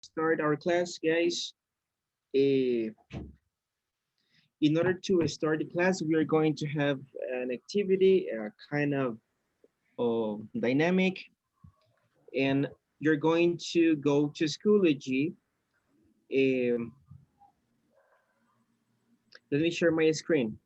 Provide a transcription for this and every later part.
start our class, guys. Uh, in order to start the class, we are going to have an activity, a kind of dynamic, and you're going to go to Schoology. Um, Let me share my screen.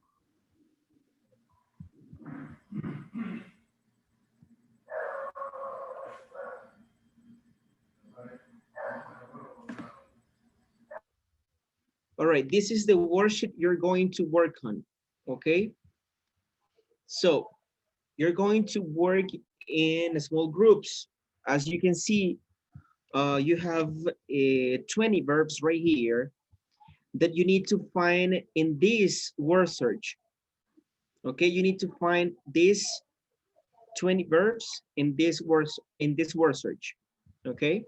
All right, this is the worksheet you're going to work on, okay? So you're going to work in small groups. As you can see, you have 20 verbs right here that you need to find in this word search. Okay, you need to find these 20 verbs in this word search. Okay,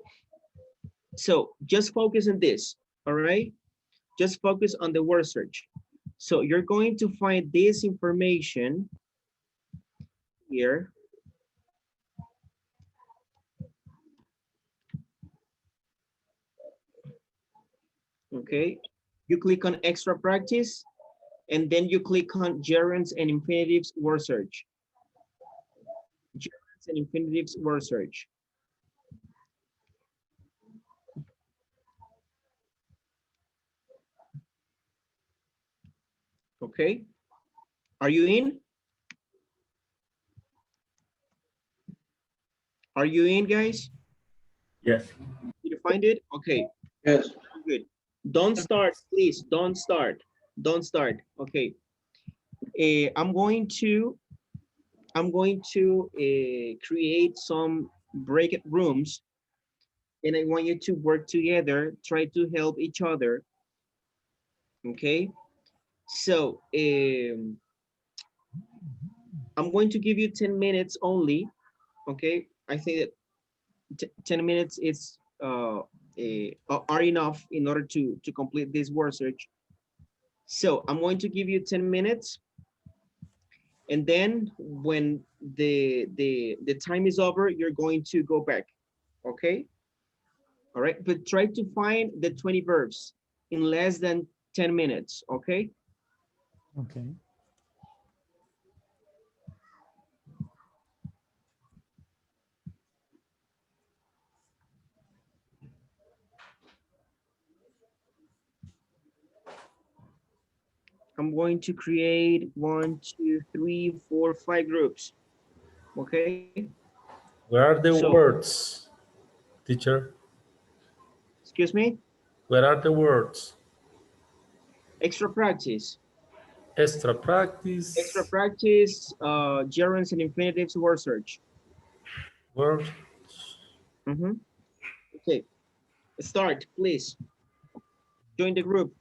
so just focus on this. All right, just focus on the word search. So you're going to find this information here. Okay, you click on extra practice, and then you click on gerunds and infinitives word search. Gerunds and infinitives word search. Okay, are you in? Are you in, guys? Yes. Did you find it? Okay, Yes. good. Don't start, please. Don't start. Don't start. Okay. I'm going to create some breakout rooms, and I want you to work together. Try to help each other. Okay. So I'm going to give you 10 minutes only. Okay. I think that 10 minutes is are enough in order to complete this word search. So I'm going to give you 10 minutes, and then when the time is over, you're going to go back. Okay. All right, but try to find the 20 verbs in less than 10 minutes. Okay. Okay. I'm going to create 1, 2, 3, 4, 5 groups. Okay. Where are the So words, teacher? excuse me, Where are the words? extra practice. Extra Extra practice. practice, gerunds and infinitives word search. Words. Mhm. Okay, start, please. Join the group.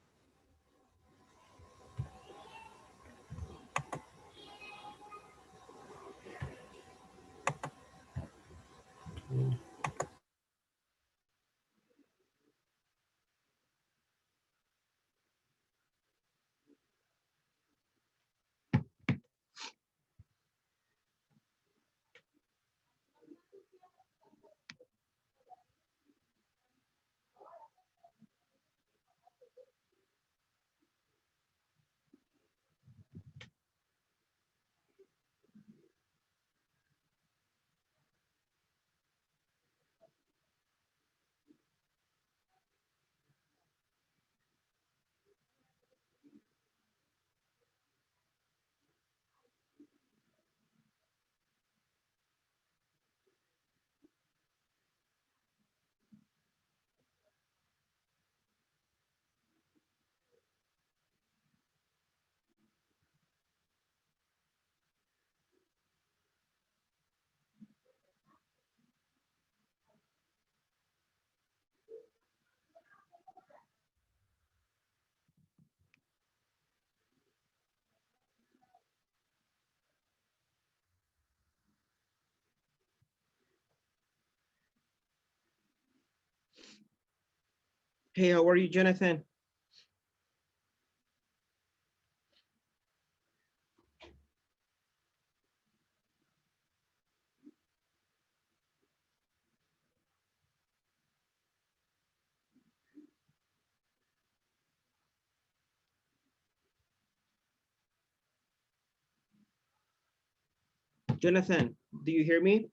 Hey, how are you, Jonathan? Jonathan, do you hear me?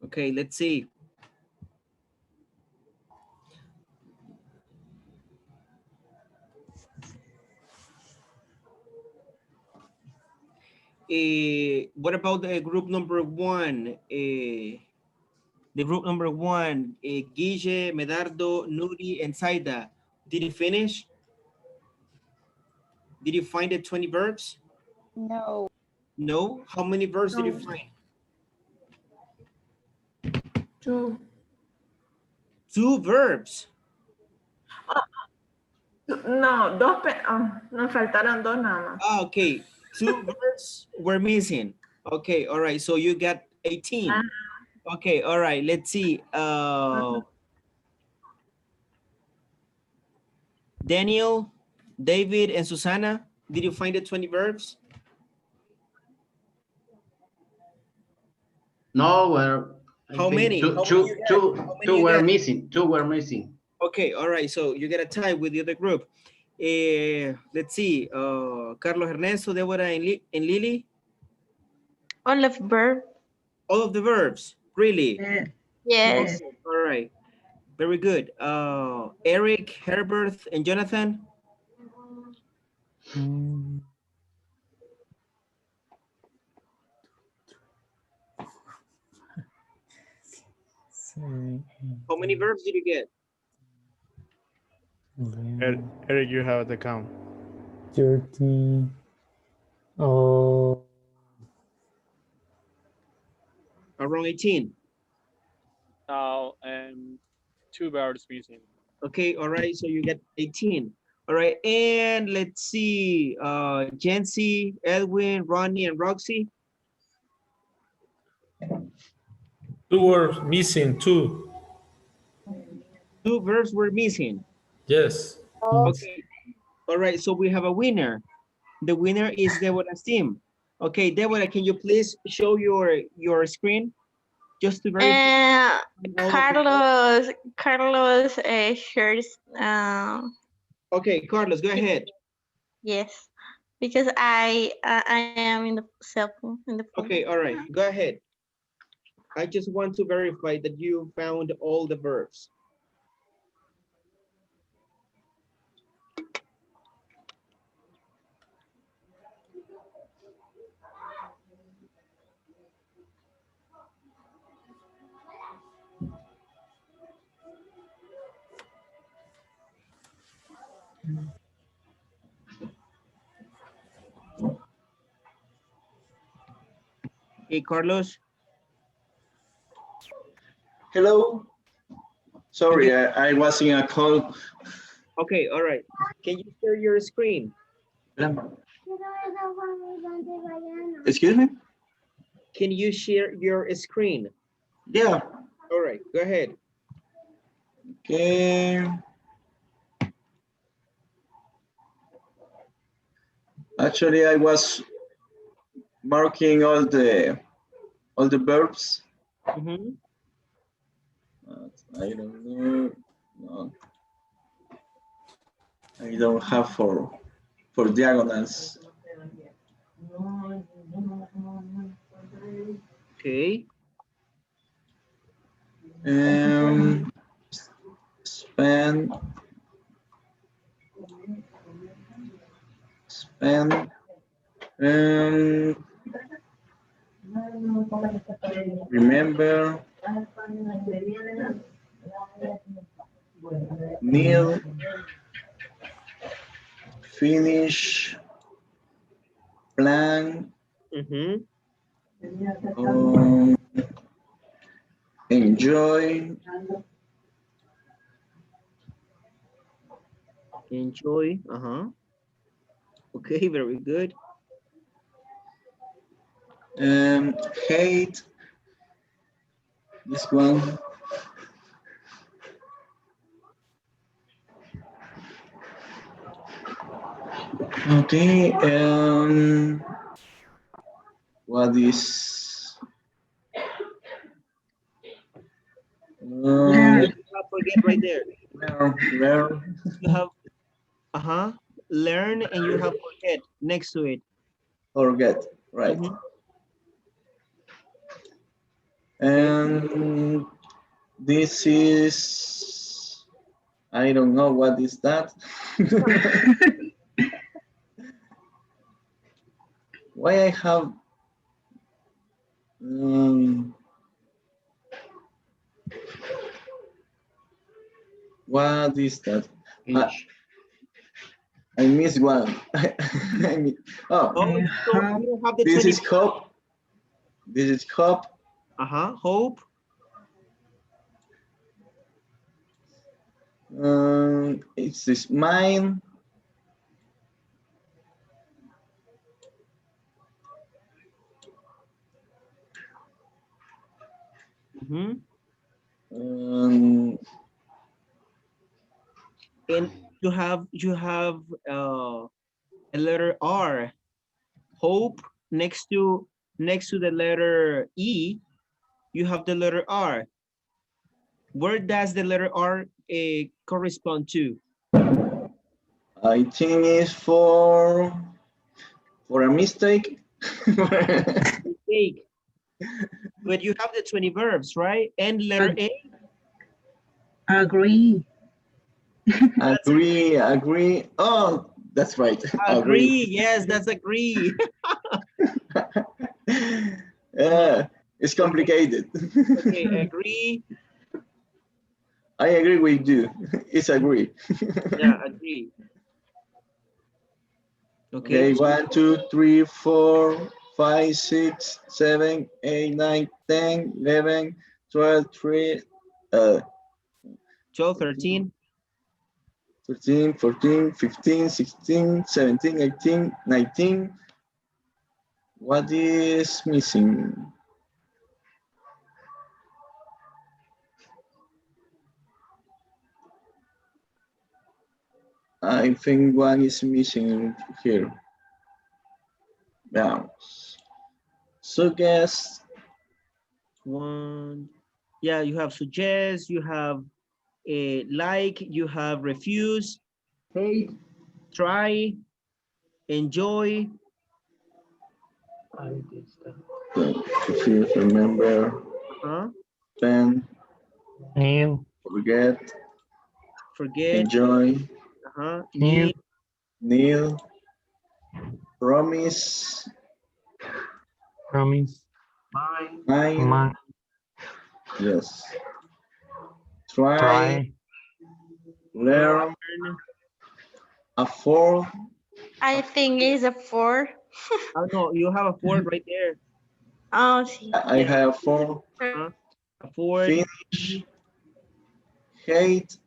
Okay, let's see. What about the group number one? The group number one, Guille, Medardo, Nuri, and Saida. Did you finish? Did you find the 20 verbs? No. No? How many verbs did you No. find? 2. 2 verbs. No, dos. Nos faltaron dos nada más. Ah, okay. 2 verbs were missing. Okay, all right. So you got 18. Ah. Okay, all right. Let's see. Daniel, David, and Susanna, did you find the 20 verbs? No, well, How many? How many you got? How many two you were got? missing. Two were missing. Okay, all right. So you get a tie with the other group. Let's see. Carlos Ernesto, Deborah, and Lily. All of verb. All of the verbs, really? Yes. Okay, all right. Very good. Eric, Herbert, and Jonathan. Mm, seven, How many verbs did you get? 11, Eric, you have the count. 30. Oh, Around 18. Now, 2 verbs missing. Okay, all right. So you get 18. All right. And let's see. Jency, Edwin, Ronnie, and Roxy. 2 were missing, 2. 2 verbs were missing. Yes. Okay. All right. So we have a winner. The winner is Deborah's team. Okay, Deborah, can you please show your screen just to verify? Carlos shares. Okay, Carlos, go ahead. Yes, because I am in the cell phone in the phone. Okay, all right, go ahead. I just want to verify that you found all the verbs. Hey, Carlos. Hello. Sorry, I was in a call. Okay, all right. Can you share your screen? Excuse me? Can you share your screen? Yeah. All right, go ahead. Okay. Actually, I was marking all the verbs. Mm-hmm. I don't know. No. I don't have for diagonals. Okay. Spend. Remember. Kneel. Finish. Plan. Mm-hmm. Enjoy. Enjoy. Uh-huh. Okay, very good. Hate. This one. Okay. What is? Forget right there. Learn. You have learn, and you have forget next to it. Forget. Right. Mm-hmm. And this is, I don't know what is that. Why I have what is that? I missed one. Oh, Oh, you don't have the this 20. is hope. This is hope. Hope. It's this mine. Mm-hmm. Um, And you have a letter R. Hope next to the letter E, you have the letter R. Where does the letter R correspond to? I think it's for a mistake. Mistake. But you have the 20 verbs, right? And letter A? Agree. Agree. Oh, that's right. Agree. Yes, that's agree. Yeah, it's complicated. Okay, agree. I agree with you. It's agree. Yeah, agree. Okay, Okay. 1, 2, 3, 4, 5, 6, 7, 8, 9, 10, 11, 12, 12, 13. 13, 14, 15, 16, 17, 18, 19. What is missing? I think one is missing here. Now, suggest. One. Yeah, you have suggest, you have like, you have refuse, hate, try, enjoy. If you remember, then Need. forget, Forget, enjoy, need, kneel, promise, Promise. mind, Mind. yes, try, Try. learn, afford. I think it's a 4. Oh no, you have a four right there. Oh, sí. I have afford, Afford, finish, hate,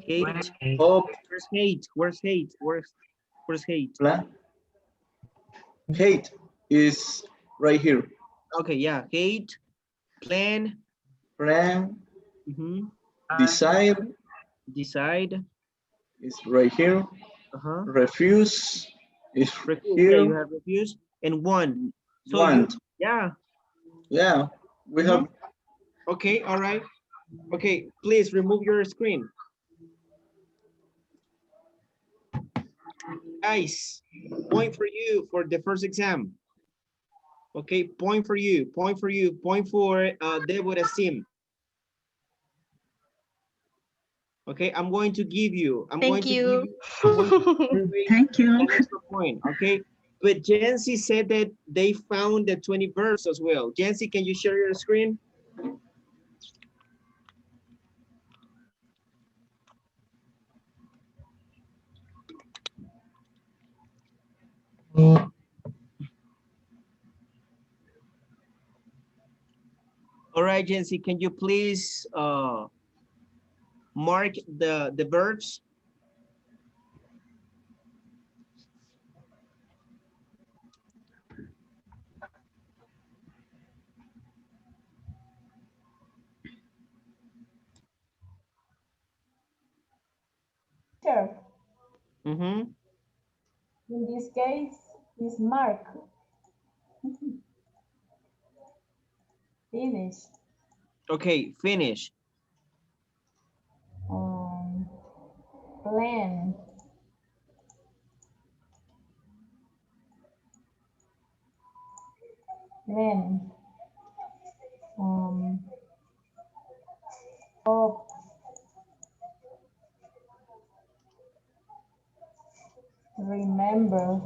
hate. hope, Where's hate? Where's hate? Where's hate? plan. Hate is right here. Okay, yeah, hate, plan, Plan, decide decide, is right here. Refuse is refuse. Yeah, you here. have refuse and want. So Want. yeah, We have. okay, all right. Okay, please remove your screen. Guys, point for you for the first exam. Okay, point for you, point for you, point for Deborah Sim. Okay, I'm going to give you. Thank you. Thank you. An extra point. Okay, but Jancy said that they found the 20 verbs as well. Jancy, can you share your screen? All right, Jancy, can you please mark the verbs? Sure. Mm-hmm. In this case, is mark. Finish. Okay, finish. Plan. Then. Of. Remember.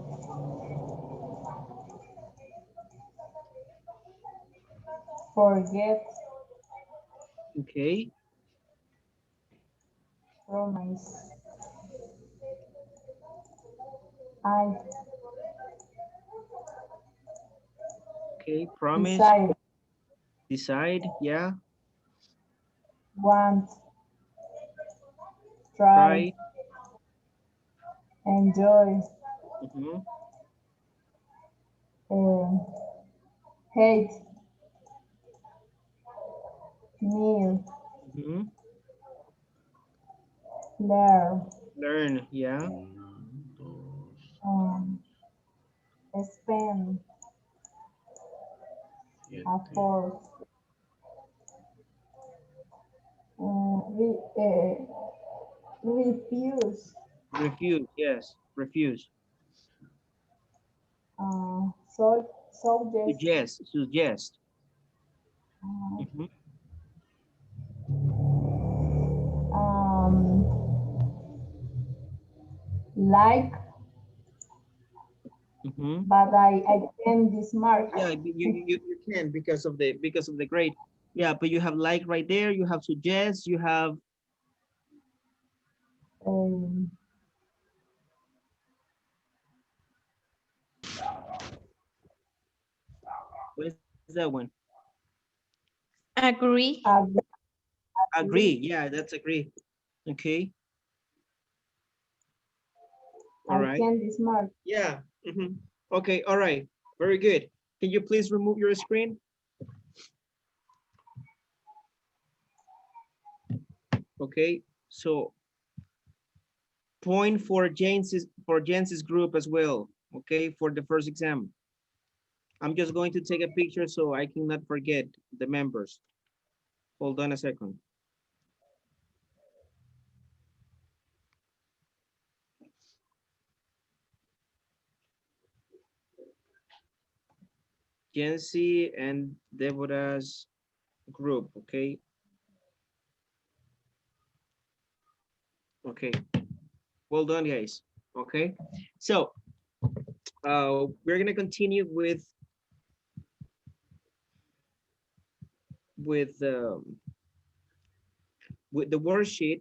Forget. Okay. Promise. I. Okay. Promise. Decide. Decide. Yeah. Want. Try. Try. Enjoy. Mm-hmm. Hate. Kneel. Mm-hmm. Learn. Learn. Yeah. Um, spend. Afford. Refuse. Refuse. Yes. Refuse. Suggest. Suggest. Suggest. uh, Mm-hmm. um, like, Mm-hmm. but I can this mark. Yeah, you can because of the grade. Yeah, but you have like right there. You have suggest. You have Um, what is that one? Agree. Agree. Yeah, that's agree. Okay. All I right. can this mark. Yeah. Mm-hmm. Okay. All right. Very good. Can you please remove your screen? Okay. So point for James's group as well. Okay, for the first exam. I'm just going to take a picture so I cannot forget the members. Hold on a second. Jency and Deborah's group, okay? Okay, well done, guys. Okay, so we're gonna continue with um, with the worksheet.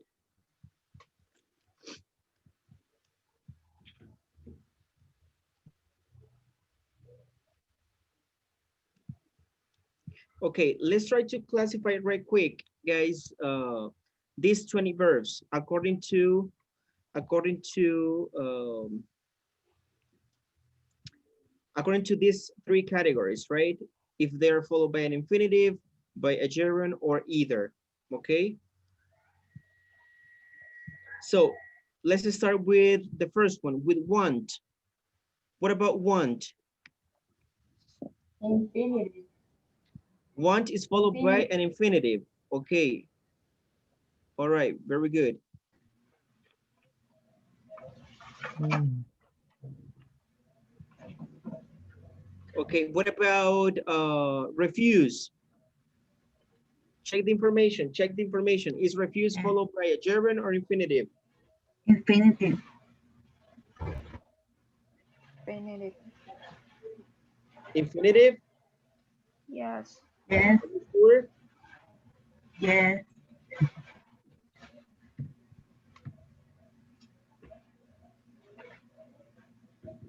Okay, let's try to classify it right quick, guys. These 20 verbs according to according to these three categories, right? If they're followed by an infinitive, by a gerund, or either. Okay. So let's start with the first one, with want. What about want? Infinitive. Want is followed by an infinitive. Okay. All right, very good. Okay, what about refuse? Check the information, check the information. Is refuse followed by a gerund or infinitive? Infinitive. Infinitive. Infinitive? Yes. Yes, Are you sure? yes,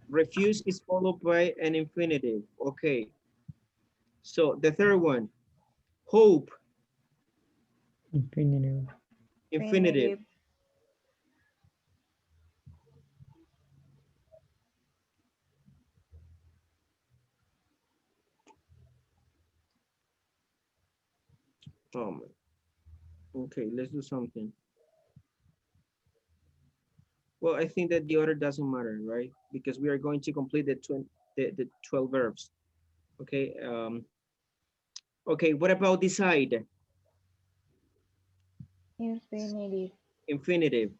Refuse is followed by an infinitive. Okay. So the third one, hope, Infinitive. infinitive. Okay, let's do something. Well, I think that the order doesn't matter, right? Because we are going to complete the 12 verbs. Okay. Okay, what about decide? Infinitive. Infinitive.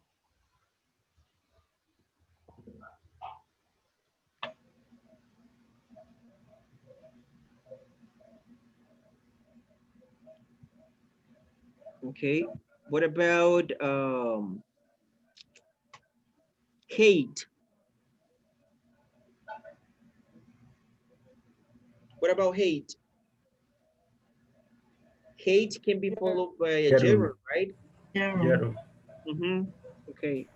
Okay. What about hate? What about hate? Hate can be followed by a gerund, right? Gerald. Mm-hmm. Okay.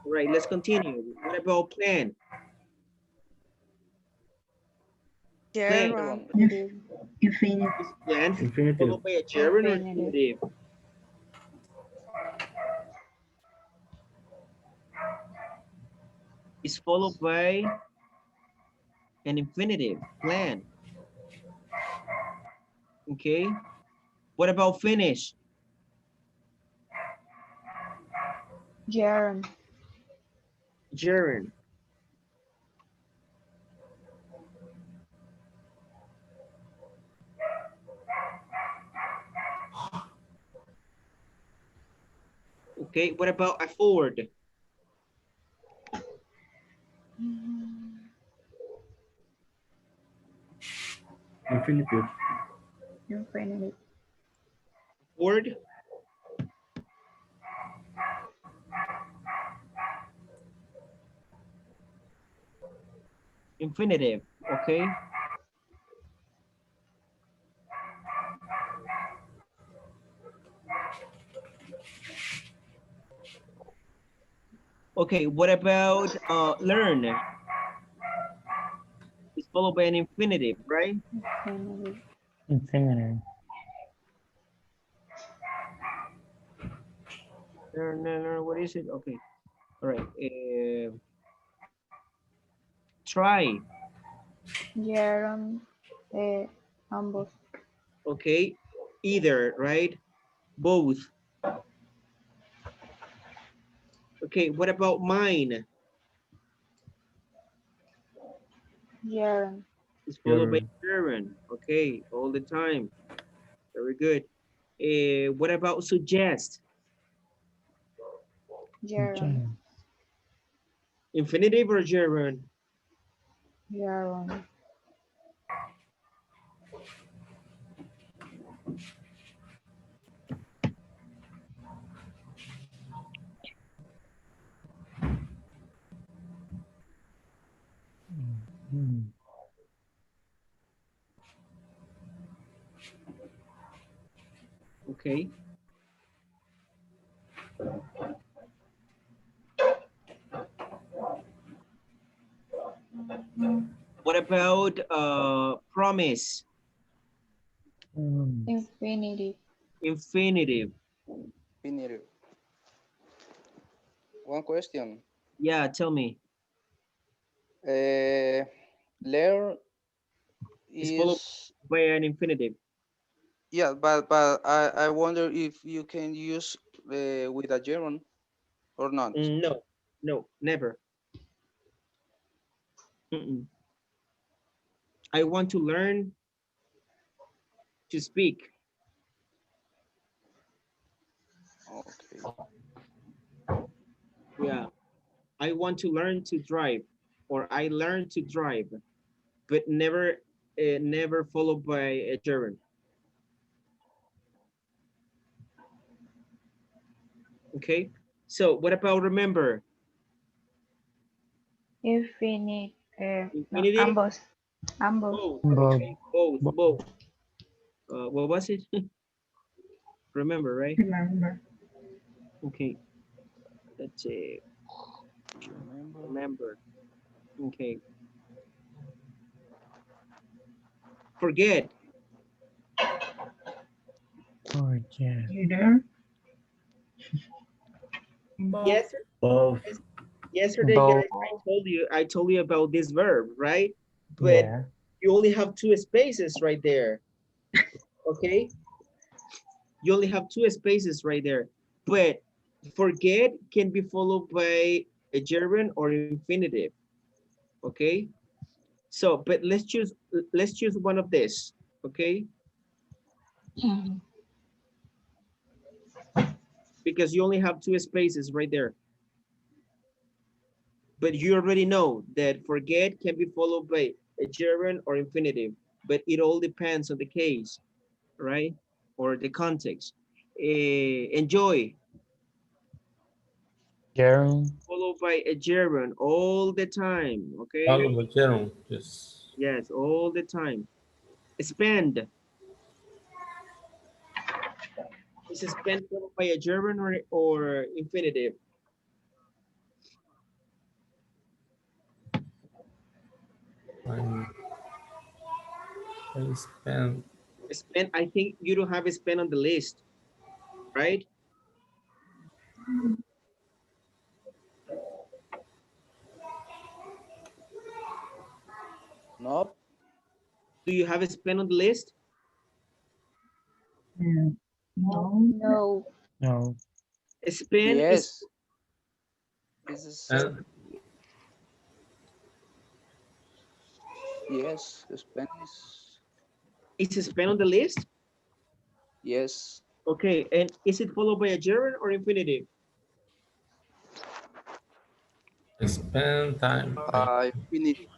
All right, let's continue. What about plan? Plan. Gerund. Infinitive. Is plan Infinitive. followed by a gerund or Infinitive. infinitive? Is followed by an infinitive. Plan. Okay. What about finish? Gerund. Gerund. Okay. What about afford? Infinitive. Infinitive. Afford. Infinitive. Okay. Okay. What about learn? It's followed by an infinitive, right? Infinitive. Infinitive. Learn. What is it? Okay. All right. Try. Gerund. Ambos. Okay. Either, right? Both. Okay. What about mine? Gerund. It's followed by Gerund. gerund. Okay. All the time. Very good. What about suggest? Gerund. Infinitive or gerund? Gerund. Mm. Okay. What about promise? Mm. Infinitive. Infinitive. Infinitive. One question. Yeah, tell me. Learn It's followed is, by an infinitive. yeah, but I wonder if you can use with a gerund or not. No, never. Mm-mm. I want to learn to speak. Okay. Yeah. I want to learn to drive, or I learn to drive, but never followed by a gerund. Okay. So what about remember? Infinitive. No, Infinitive? ambos. Ambos. Both. Both. Okay. Both. What was it? Remember, right? Remember. Okay. Let's see. Remember. Okay. Forget. Forget. You there? Yes. Both. Yesterday, Both. guys, I told you about this verb, right? But Yeah. you only have two spaces right there. Okay. You only have two spaces right there. But forget can be followed by a gerund or infinitive. Okay. So, but let's choose one of this. Okay. because you only have two spaces right there. But you already know that forget can be followed by a gerund or infinitive, but it all depends on the case, right? Or the context. Enjoy, Gerund. followed by a gerund all the time, okay? Follow the gerund. Yes. Yes, all the time. Spend. Is spend followed by a gerund or infinitive? I spend. Spend, I think you don't have a spend on the list, right? No. Do you have a spend on the list? No. No. No. Spend is, Yes. This is And yes. Spanish. is a spend on the list? Yes. Okay, and is it followed by a gerund or infinitive? spend time. Infinity.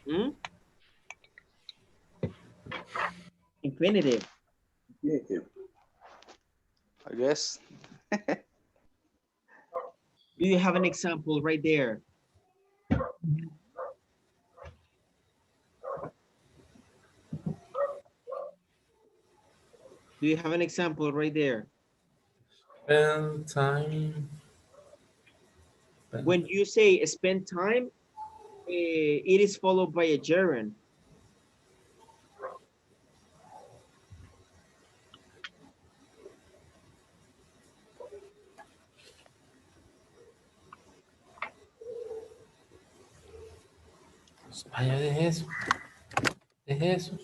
Hmm? Infinitive. I guess. Do you have an example right there? Do you have an example right there? Spend time. When you say spend time, it is followed by a gerund. Vaya, deje eso. Deje eso.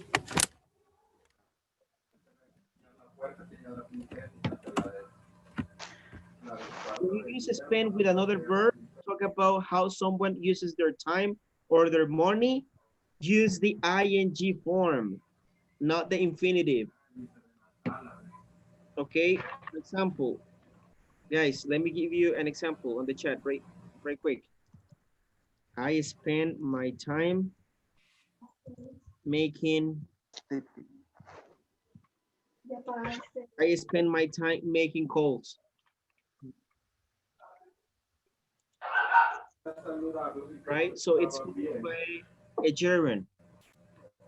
When you use spend with another verb, talk about how someone uses their time or their money, use the ing form, not the infinitive. Okay, for example, guys, let me give you an example on the chat right quick. I spend my time making, I spend my time making calls. Right? So it's followed by a gerund.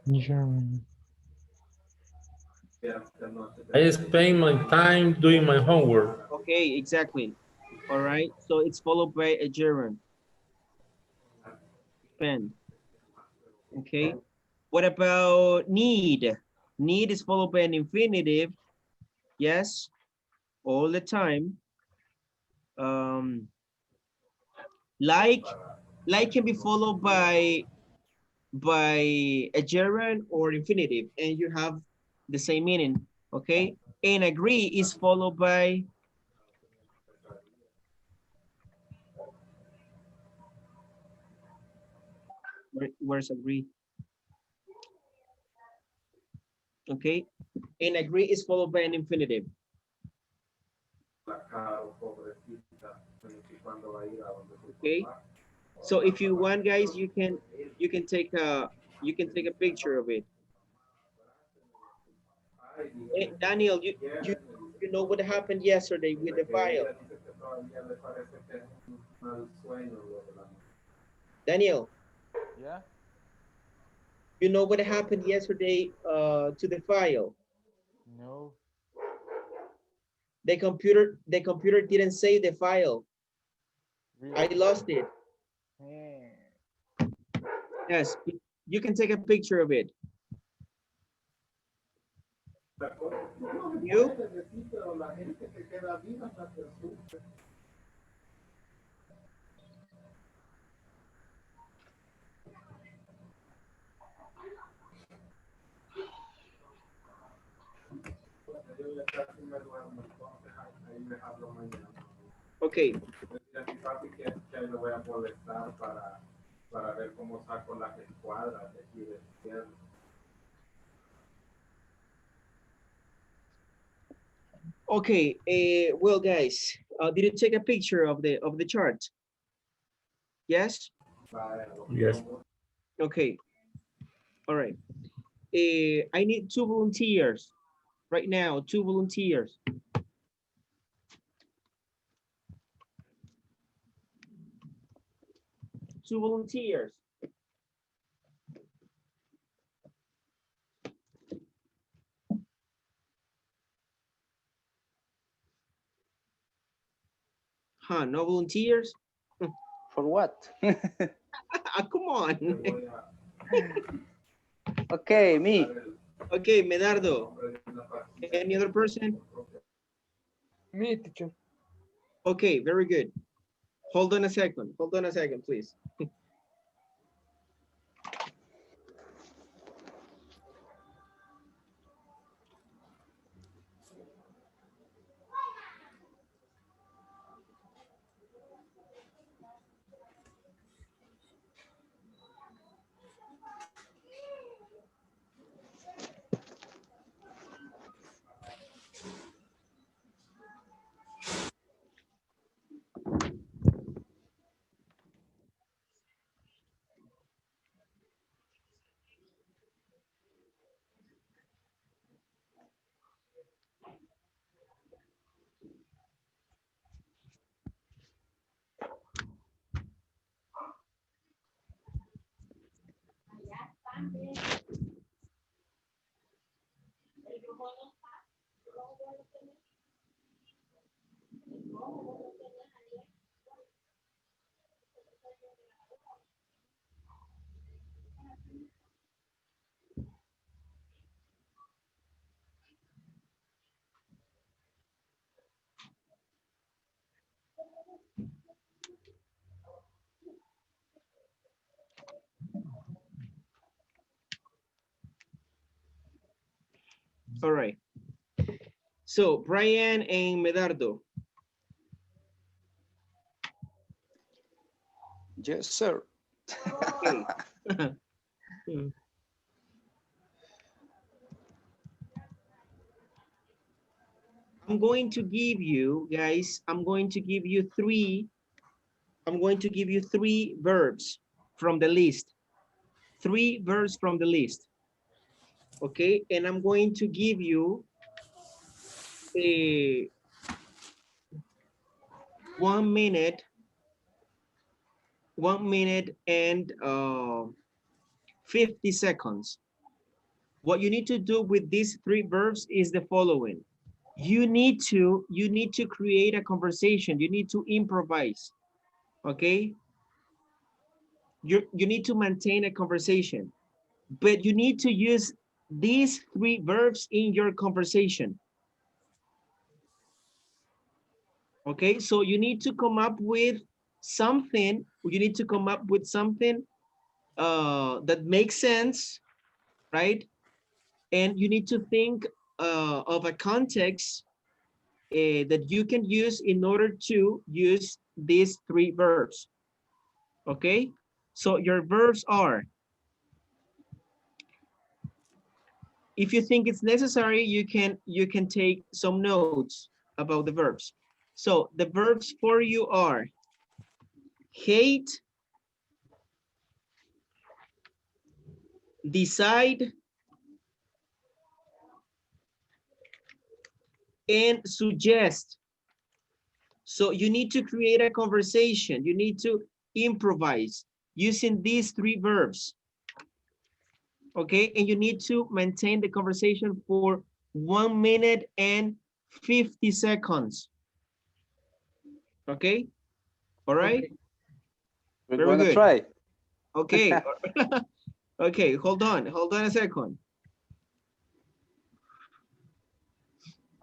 Gerund. I spend my time doing my homework. Okay, exactly. All right. So it's followed by a gerund. Spend. Okay. What about need? Need is followed by an infinitive. Yes, all the time. Like can be followed by a gerund or infinitive, and you have the same meaning. Okay. And agree is followed by where's agree? Okay. And agree is followed by an infinitive. Okay. So if you want, guys, you can take a picture of it. Hey, Daniel, you know what happened yesterday with the file. Daniel, Yeah. you know what happened yesterday to the file. No. The computer didn't save the file. I Really? lost it. Eh. Yes, you can take a picture of it. You? Okay. Okay, well, guys, did you take a picture of the chart? Yes? Yes. Okay, all right. I need 2 volunteers right now, 2 volunteers. 2 volunteers. Huh, no volunteers? For what? Come on. Okay, me. Okay, Medardo. Any other person? Me, teacher. Okay, very good. Hold on a second. Hold on a second, please. All right. So Brian and Medardo. Yes, sir. Okay. I'm going to give you, guys, I'm going to give you three verbs from the list. 3 verbs from the list. Okay, and I'm going to give you a 1 minute, 1 minute and 50 seconds. What you need to do with these 3 verbs is the following. You need to create a conversation. You need to improvise. Okay, you need to maintain a conversation, but you need to use these 3 verbs in your conversation. Okay, so you need to come up with something. You need to come up with something that makes sense, right? And you need to think of a context that you can use in order to use these 3 verbs. Okay, so your verbs are, if you think it's necessary, you can take some notes about the verbs. So the verbs for you are hate, decide, and suggest. So you need to create a conversation. You need to improvise using these 3 verbs. Okay, and you need to maintain the conversation for 1 minute and 50 seconds. Okay, all right. Okay. We're Very gonna good. try. Okay. Okay, hold on a second.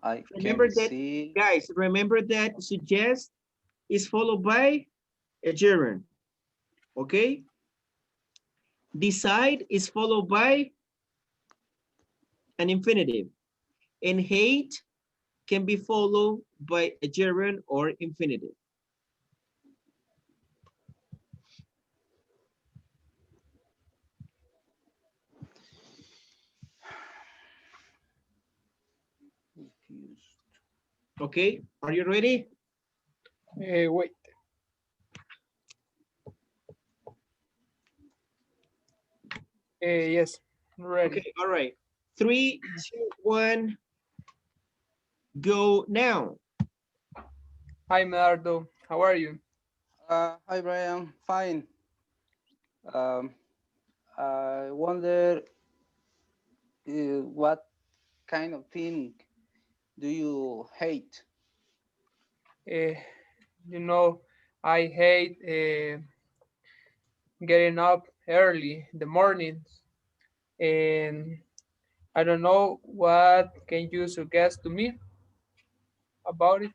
I Remember can that, see. guys, remember that suggest is followed by a gerund. Okay, decide is followed by an infinitive, and hate can be followed by a gerund or infinitive. Confused. Okay, are you ready? Wait. Yes, ready. Okay, all right. 3, 2, 1, go now. Hi, Medardo. How are you? Hi, Brian. Fine. Um, I wonder what kind of thing do you hate? Uh, I hate getting up early in the mornings, and I don't know what can you suggest to me about it.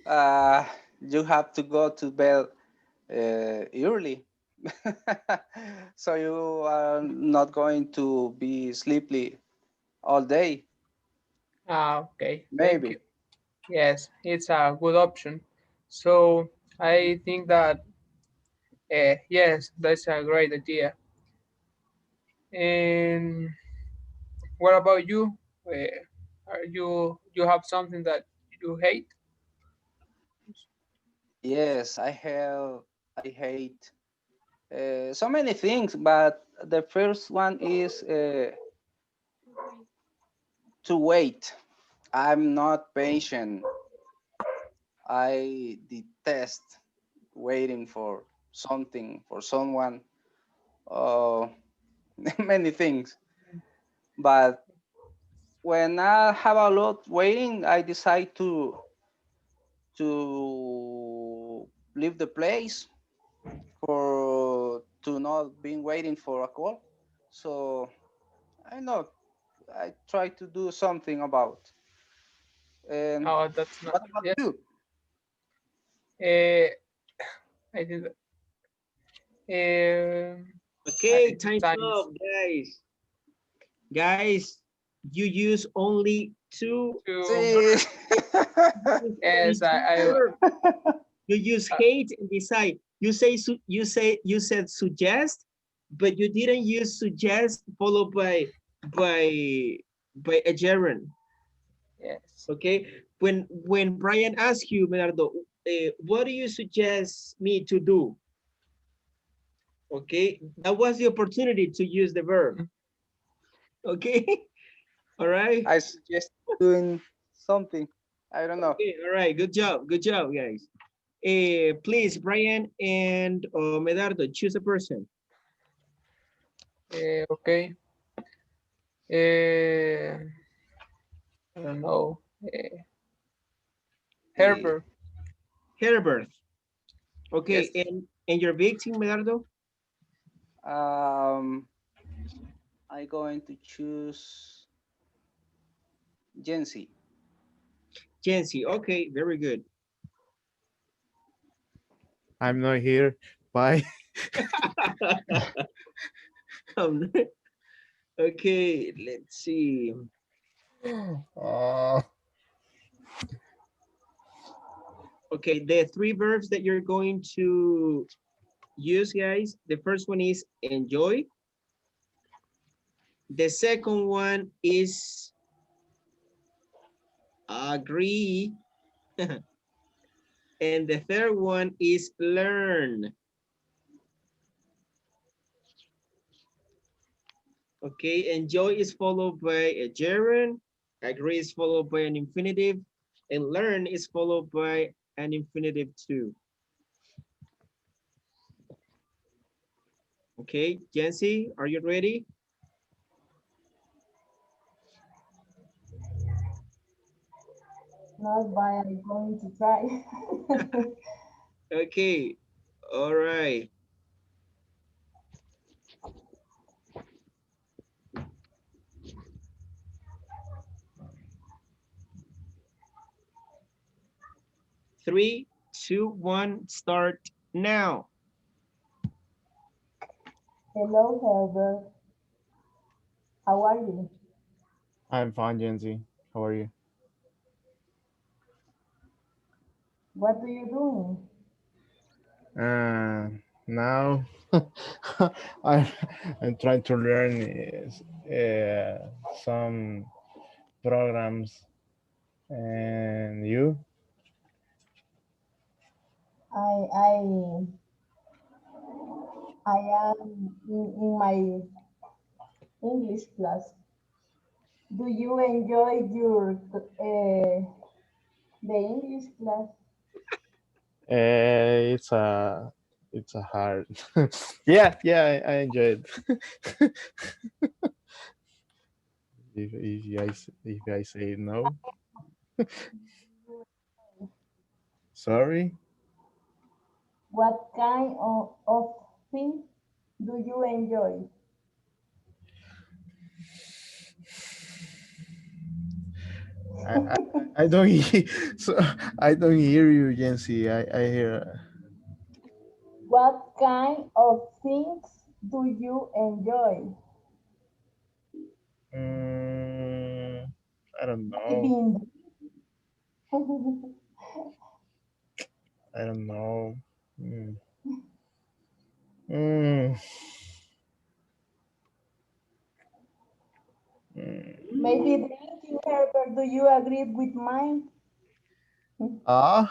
Uh, you have to go to bed early. So you are not going to be sleepy all day, Okay, thank you. maybe. Yes, it's a good option. So I think that yes, that's a great idea. And what about you? Are you have something that you hate? Yes, I hate so many things, but the first one is to wait. I'm not patient. I detest waiting for something, for someone, uh, many things. But when I have a lot waiting, I decide to leave the place for to not being waiting for a call. So I know I try to do something about. And Oh, that's not what about yes. you? Uh, I think that, Okay, time's sometimes up, guys. Guys, you use only two to See, verbs. You use only yes, two verbs. You use hate and decide. You said suggest, but you didn't use suggest followed by a gerund. yes. Okay. When Brian asks you, Bernardo, what do you suggest me to do? Okay, that was the opportunity to use the verb. Okay, all right. I suggest doing something. I don't know. Okay, all right. Good job, guys. Please, Brian and Medardo, choose a person. Okay. Uh, I don't know. Eh, Herbert. Herbert. Okay, Yes. and your victim, Medardo? Um, I going to choose Jency. Jency. Okay, very good. I'm not here. Bye. Um, okay, let's see. Uh, Okay, the three verbs that you're going to use, guys. The first one is enjoy. The second one is agree. And the third one is learn. Okay, enjoy is followed by a gerund, agree is followed by an infinitive, and learn is followed by an infinitive too. Okay, Jency, are you ready? Not by I'm going to try. Okay, all right. Three, two, one, start now. Hello, Herbert. How are you? I'm fine, Jency. How are you? What are you doing? Now I'm, I'm trying to learn some programs And you? I am in my English class. Do you enjoy your the English class? It's a hard. Yeah, I enjoy it. If I say no, sorry. What kind of thing do you enjoy? I don't so I don't hear you, Jency. I hear. What kind of things do you enjoy? Mm, I don't know. Maybe I don't know. Mm. Mm. Mm. maybe drinking, Herbert. Do you agree with mine? Ah.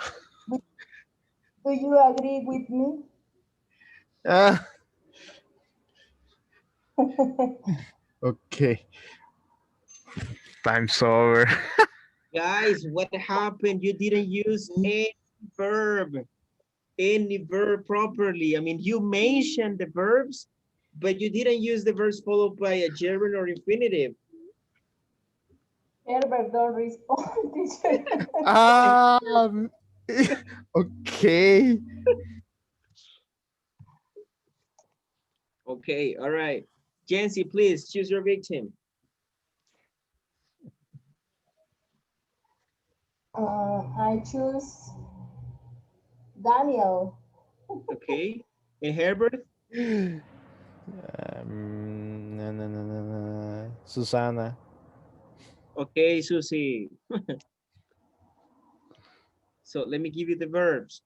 Do you agree with me? Ah. Okay. Time's over. Guys, what happened? You didn't use verb, any verb properly. I mean, you mentioned the verbs, but you didn't use the verbs followed by a gerund or infinitive. Herbert, don't respond, teacher. Um. Okay. Okay, all right. Jancy, please choose your victim. I choose Daniel. Okay, and Herbert? No. Susana. Okay, Susie. So let me give you the verbs.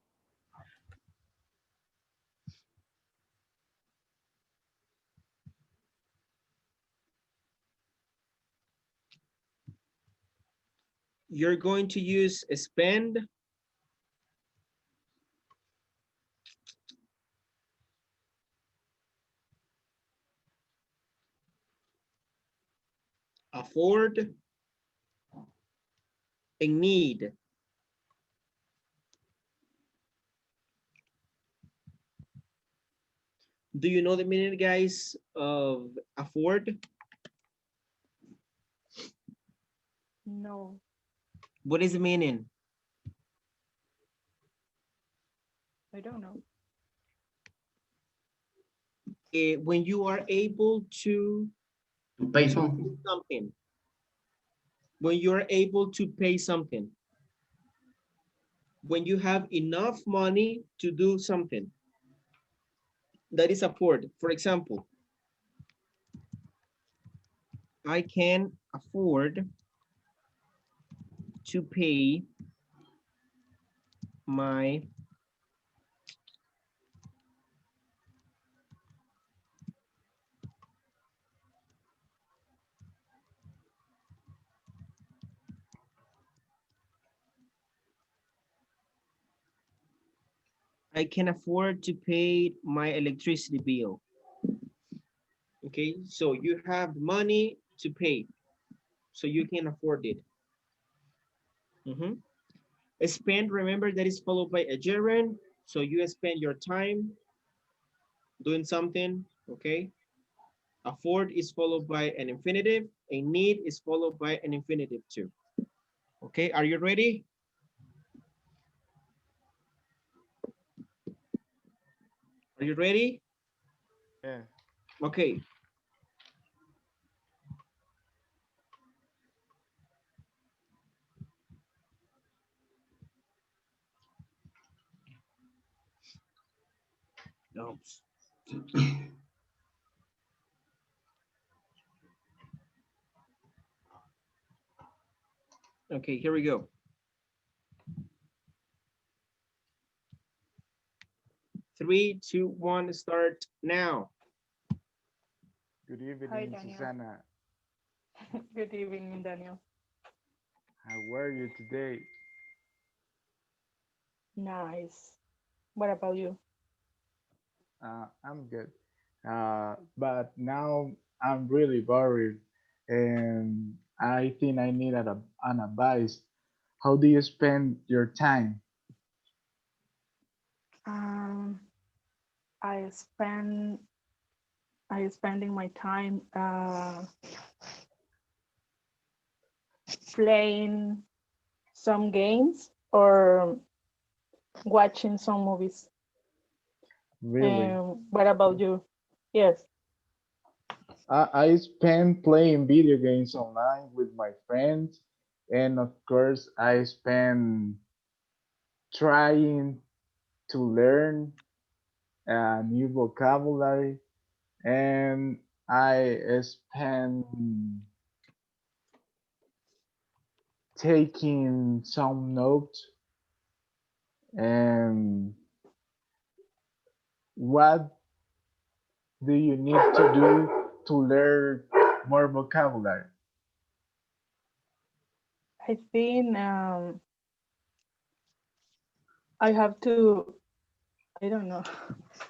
You're going to use spend, afford, and need. Do you know the meaning, guys, of afford? No, What is the meaning? I don't know. When you are able to Pay do some. something, when you are able to pay something, when you have enough money to do something, that is afford. For example, I can afford to pay my I can afford to pay my electricity bill. Okay, so you have money to pay, so you can afford it. Spend, remember that is followed by a gerund, so you spend your time doing something, okay? Afford is followed by an infinitive, a need is followed by an infinitive too. Okay, are you ready? Are you ready? Yeah. Okay. Oops. Okay, here we go. 3, 2, 1, start now. Good evening, Hi, Daniel. Susanna. Good evening, Daniel. How were you today? Nice. What about you? I'm good. But now I'm really worried, and I think I need an advice. How do you spend your time? Um, I spend I spending my time playing some games or watching some movies. Really? What about you? Yes. I spend playing video games online with my friends, and of course, I spend trying to learn new vocabulary, and I spend taking some notes. And what do you need to do to learn more vocabulary? I think I have to. I don't know.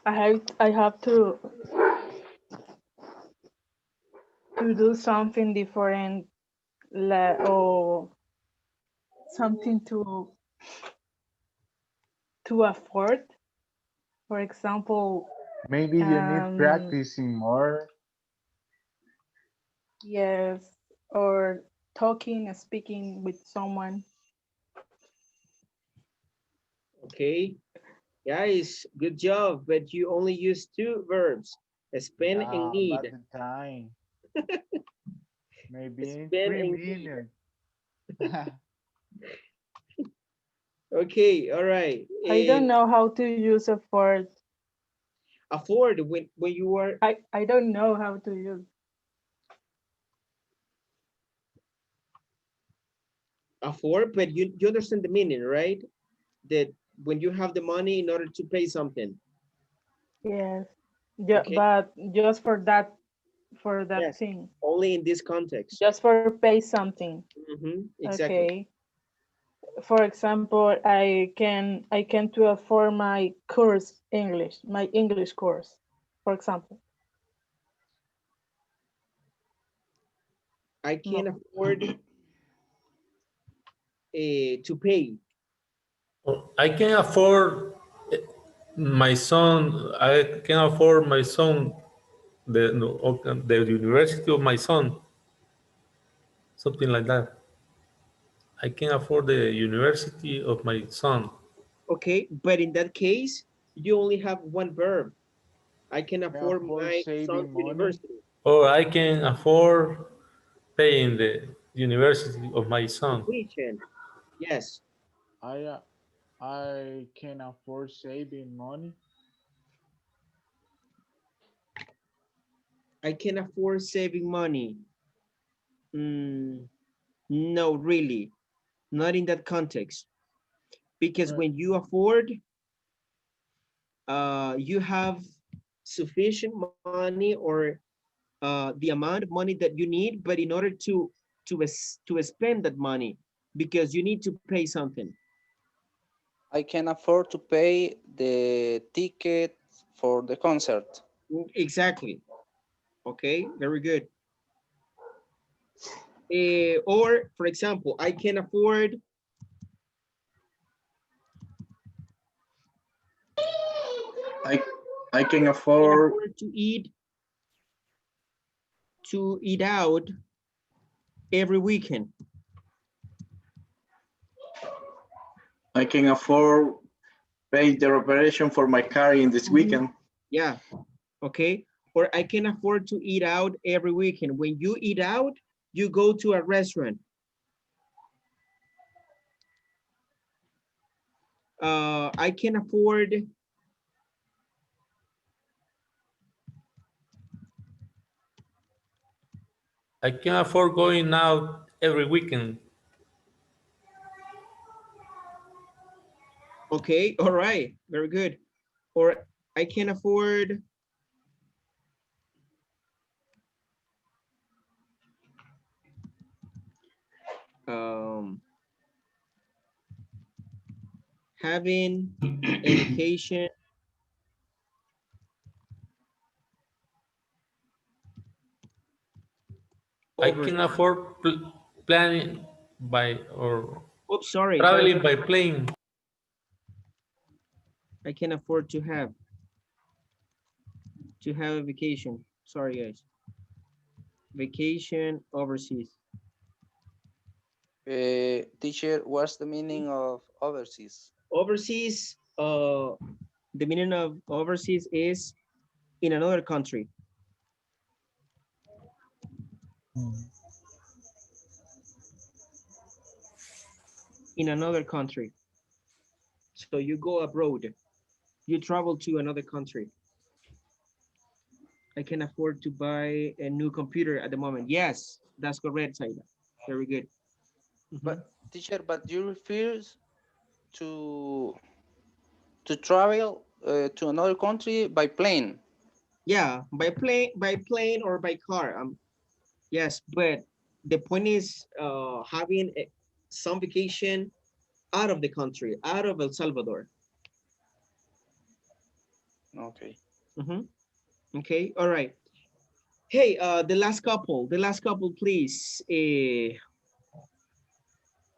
I have to do something different, or something to afford. For example, Maybe you need um, practicing more. yes, or talking, speaking with someone. Okay, guys, good job, but you only use two verbs, spend and Yeah, about need. the time. Maybe in Spend three and need. minutes. Okay, all right. I don't And know how to use afford. afford when you are I don't know how to use. afford, but you understand the meaning, right? That when you have the money in order to pay something. Yes. Yeah, Okay. but just for that Yes. thing. Only in this context. Just for pay something. Exactly. Okay. For example, I can to afford my course English, my English course, for example. I can No. afford to pay. I can afford my son. I can afford my son the university of my son. Something like that. I can afford the university of my son. Okay, but in that case, you only have one verb. I can Yeah, afford for my son's saving money. university. Or I can afford paying the university of my son. Tuition. Yes, I can afford saving money. I can afford saving money. Mm, no, really, not in that context. Because Uh, when you afford, you have sufficient money or the amount of money that you need, but in order to spend that money, because you need to pay something. I can afford to pay the ticket for the concert. Exactly. Okay, very good. Or for example, I I can I can afford afford to eat out every weekend. I can afford pay the reparation for my car in this weekend. Yeah. Okay. Or I can afford to eat out every weekend. When you eat out, you go to a restaurant. I can afford I can afford going out every weekend. okay, all right, very good. Or I can afford um having a vacation. I can afford planning by or Oops, sorry. traveling by plane. I can afford to have a vacation. Sorry, guys. Vacation overseas. Teacher, what's the meaning of overseas? Overseas, the meaning of overseas is in another country. In another country. So you go abroad. You travel to another country. I can afford to buy a new computer at the moment. Yes, that's correct, Saida. Very good. But teacher, but you refuse to travel to another country by plane. Yeah, by plane or by car. Yes, but the point is having some vacation out of the country, out of El Salvador. Okay. Okay, all right. Hey, the last couple, please.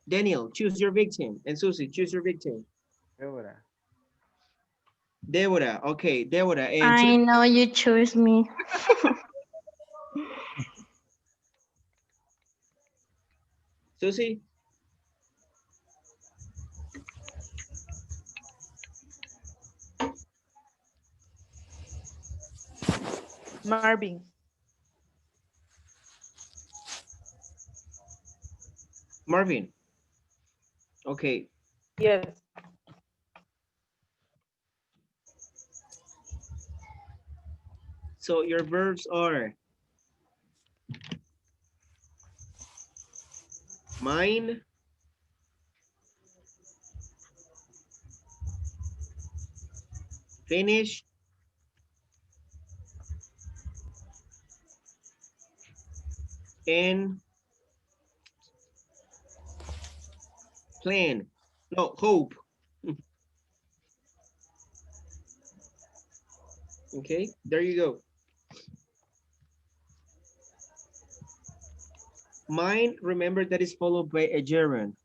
Daniel, choose your victim. And Susie, choose your victim. Deborah. Deborah, okay, Deborah. And I know you choose me. Susie? Marvin. Marvin. Okay. Yes. So your verbs are mine, finish, and plan. No, hope. Okay, there you go. Mine, remember that is followed by a gerund.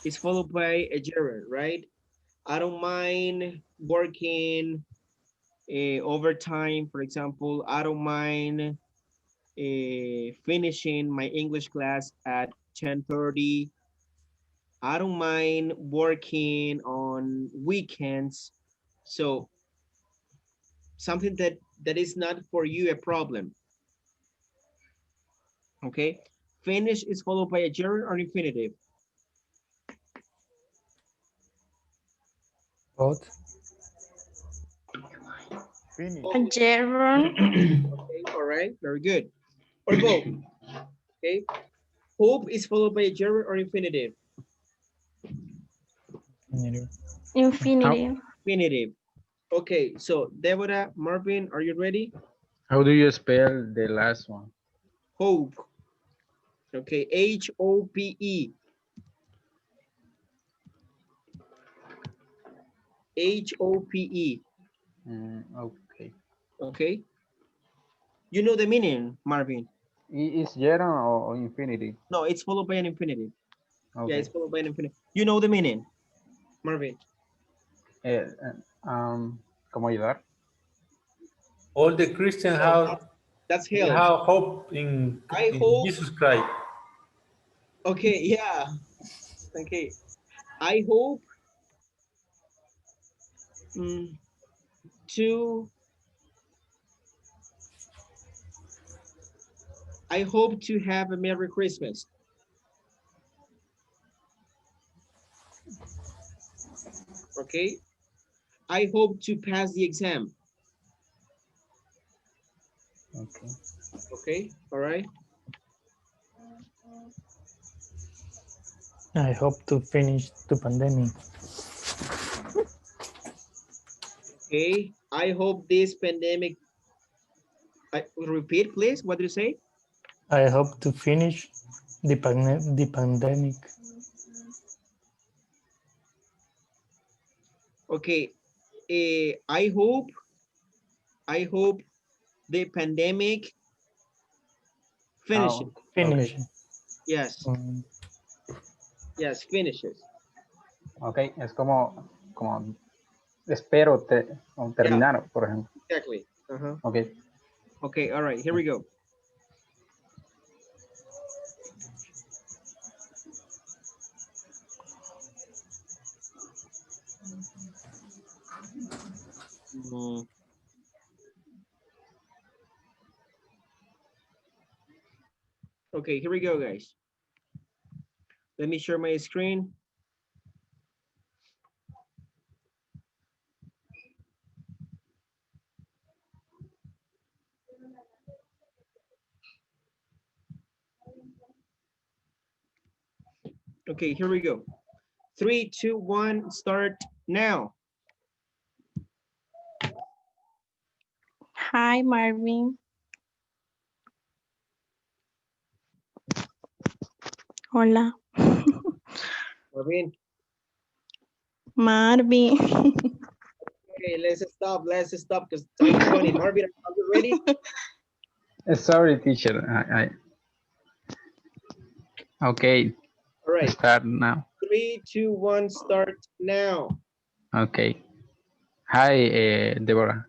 It's followed by a gerund, right? I don't mind working overtime, for example. I don't mind finishing my English class at 10:30. I don't mind working on weekends. So something that is not for you a problem. Okay. Finish is followed by a gerund or infinitive. Both. Finish. A gerund. Okay, all right, very good. Or both. Okay. Hope is followed by a gerund or infinitive. Infinitive. Infinitive. Okay, so Deborah, Marvin, are you ready? How do you spell the last one? Hope. Okay, H-O-P-E. H-O-P-E. Okay. Okay. You know the meaning, Marvin? Is gerund or infinity? No, it's followed by an infinitive. Okay. Yeah, it's followed by an infinitive. You know the meaning, Marvin? ¿Cómo ayudar? All the Christians No, that's they help. have hope in hope. Jesus Christ. Okay, yeah. Okay. I hope to have a Merry Christmas. Okay. I hope to pass the exam. Okay. Okay, all right. I hope to finish the pandemic. Okay, I hope this pandemic, repeat please, what do you say? I hope to finish the pandemic. Okay. I hope the pandemic finishes. Oh, Finish. okay. Yes. Mm, Yes, finishes. Ok, es como espero Yeah, terminar, por ejemplo. exactly. Uh-huh. Ok. Okay, all right, here we go. Mm, okay, here we go, guys. Let me share my screen. Okay, here we go. 3, 2, 1, start now. Hi, Marvin. Hola. Marvin. Marvin. Okay, let's stop because time is running. Marvin, are you ready? Sorry, teacher. Okay, All right, start now. 3, 2, 1, start now. Okay. Hi, Deborah.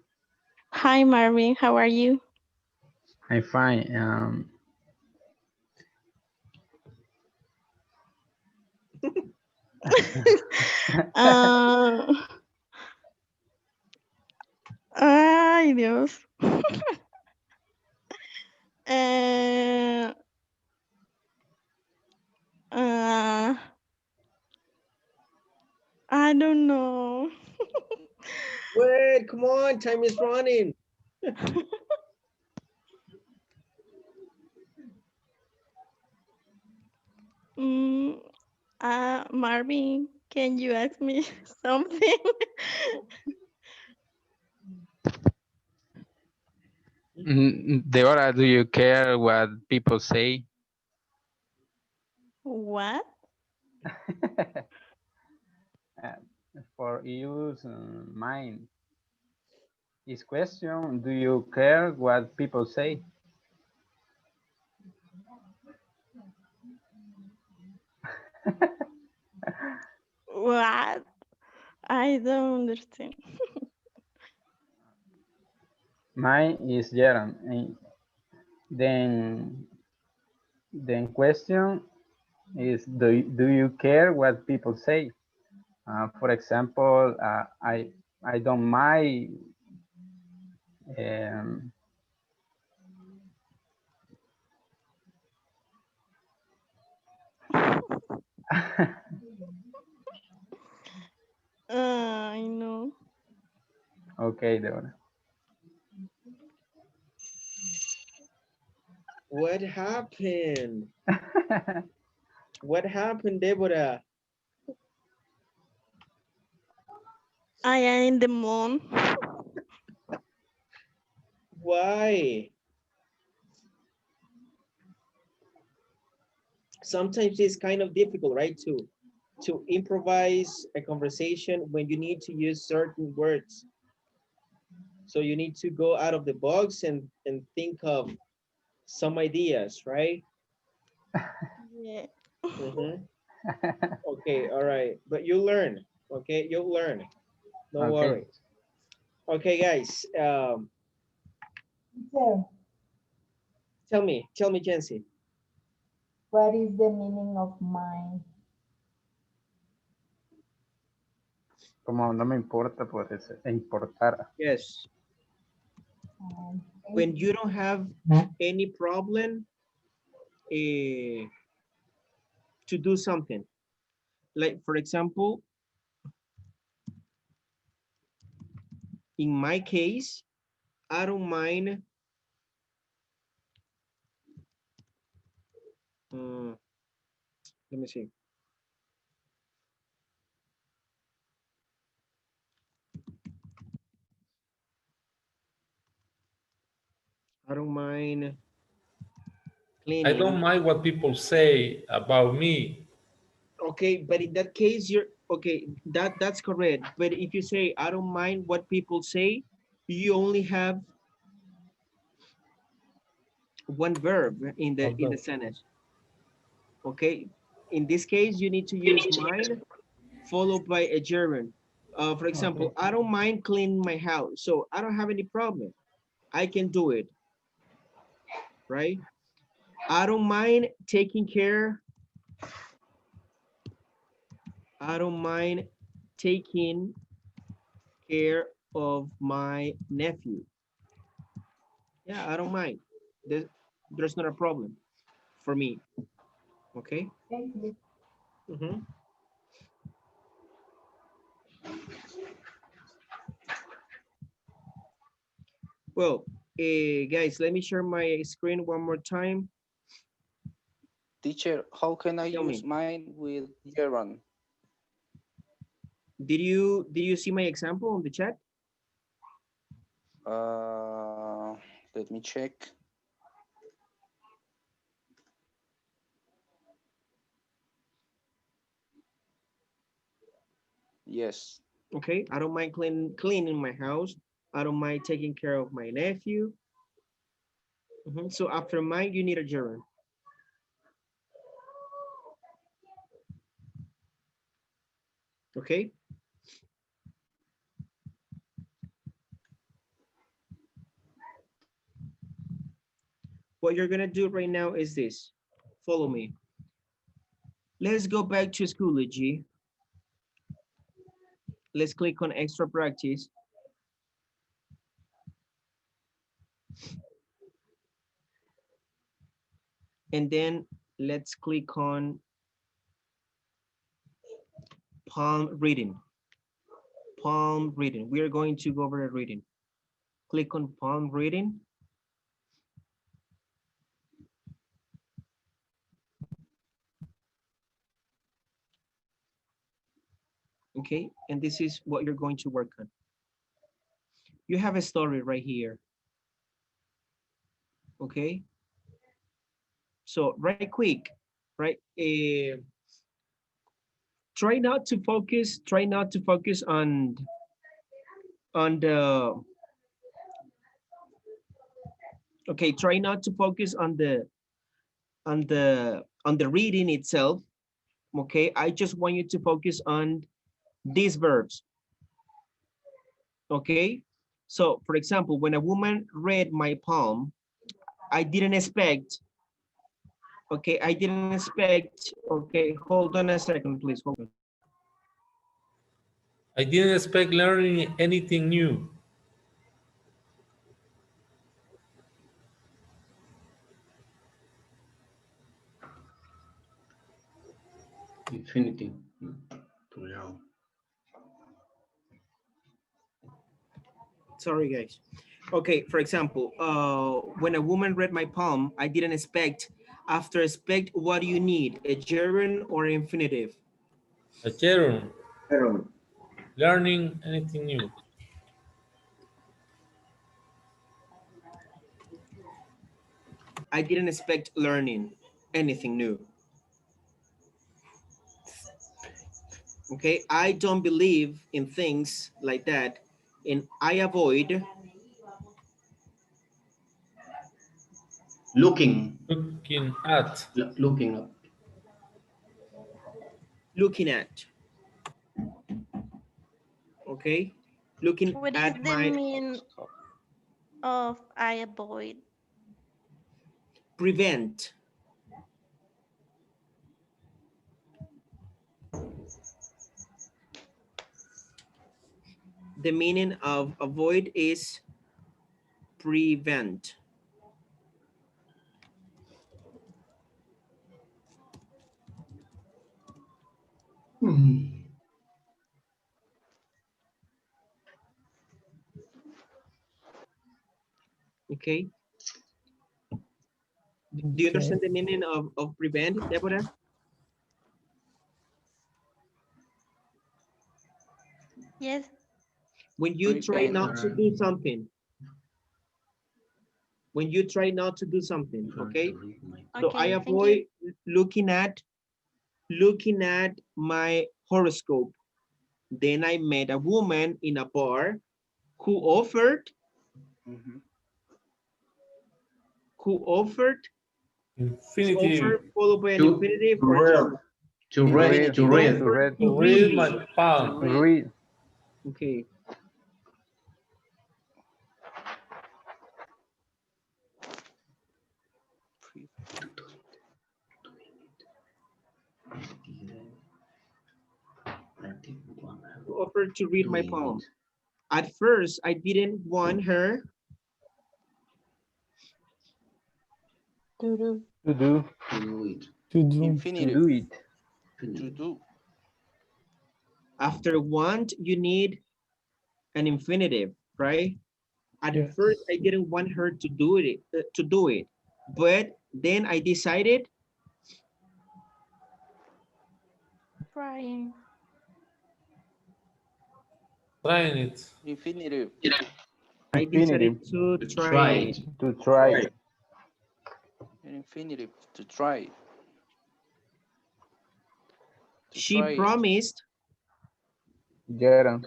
Hi, Marvin. How are you? I'm fine. Ah, ay, Dios. Eh, ah, I don't know. Wait, come on, time is running. Mm, Marvin, can you ask me something? Deborah, do you care what people say? What? Uh, for use mine. Is question, do you care what people say? What? I don't understand. Mine is Jaron. Then question is, do you care what people say? For example, I don't mind um, I know. okay, Deborah. What happened? What happened, Deborah? I am in the moon. Why? Sometimes it's kind of difficult, right? To improvise a conversation when you need to use certain words. So you need to go out of the box and think of some ideas, right? Yeah. Mm-hmm. Okay, all right. But you learn, okay? You'll learn. Don't Okay. worry. Okay, guys. Teacher, Tell me, Jency. what is the meaning of mine? Como no me importa, pues importar. Yes. Um, When you don't have any problem to do something. Like, for example, in my case, I don't mind. Let me see. I don't mind I don't Cleaning. mind what people say about me. Okay, but in that case, you're okay. That's correct. But if you say I don't mind what people say, you only have one verb in the sentence. Okay. In this case, you need to use mind followed by a gerund. For Okay. example, I don't mind cleaning my house, so I don't have any problem. I can do it, right? I don't mind taking care. I don't mind taking care of my nephew. Yeah, I don't mind. There's not a problem for me. Okay. Thank you. Mhm. Well, guys, let me share my screen one more time. Teacher, how can I Tell use me, mine with gerund? did you see my example on the chat? Let me check. Yes. Okay, I don't mind cleaning my house. I don't mind taking care of my nephew. Mhm. So after mind, you need a gerund. Okay. What you're gonna do right now is this. Follow me. Let's go back to Schoology. Let's click on extra practice. And then let's click on palm reading. Palm reading. We are going to go over a reading. Click on palm reading. Okay, and this is what you're going to work on. You have a story right here. Okay, so right quick, right? Try not to focus on the, okay, try not to focus on the reading itself. Okay, I just want you to focus on these verbs. Okay, so for example, when a woman read my palm, I didn't expect, okay, I didn't expect, okay, hold on a second, please, hold on. I didn't expect learning anything new. Infinitive. Plural. Sorry, guys. Okay, for example, when a woman read my palm, I didn't expect. After expect, what do you need? A gerund or infinitive? A gerund. Gerund. Learning anything new. I didn't expect learning anything new. Okay, I don't believe in things like that, and I avoid Looking. Looking at. Looking up. looking at. Okay, looking What is at the my mean of I avoid? prevent. The meaning of avoid is prevent. Okay, do you Okay. understand the meaning of prevent, Deborah? Yes. When you try not to Prevent. do something, when you try not to do something, okay? So I Okay, thank avoid you. looking at my horoscope. Then I met a woman in a bar who offered Infinitive. offer followed by an To infinitive or read. to To read. To read. offer to Read read my me. palm. Read. Okay. Offered to read my palm. At first, I didn't want her To do. To do. To do it. To do. To Infinitive. do it. To do. after want, you need an infinitive, right? At Yes. first, I didn't want her to do it, but then I decided Trying. Trying it. Infinitive. I decided Infinitive. to To try try it. it. To try. Infinitive. To try. To She try it. promised. Gerald.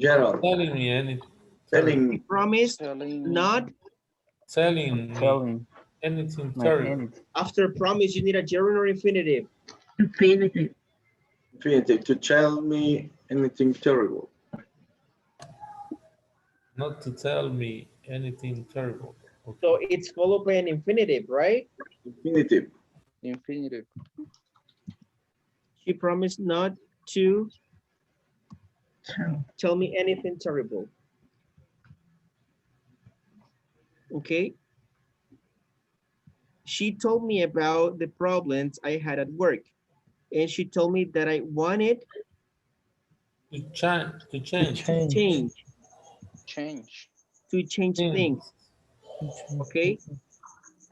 Gerald, Telling me anything. She telling promised Telling not. Telling me Telling anything my terrible. anything. After promise, you need a gerund or infinitive. Infinitive. infinitive to tell me anything terrible. Not to tell me anything terrible. Okay. So it's followed by an infinitive, right? Infinitive. infinitive. She promised not to True. tell me anything terrible. Okay. She told me about the problems I had at work, and she told me that I wanted To change. To change. change, Change. to change things. Things. Okay.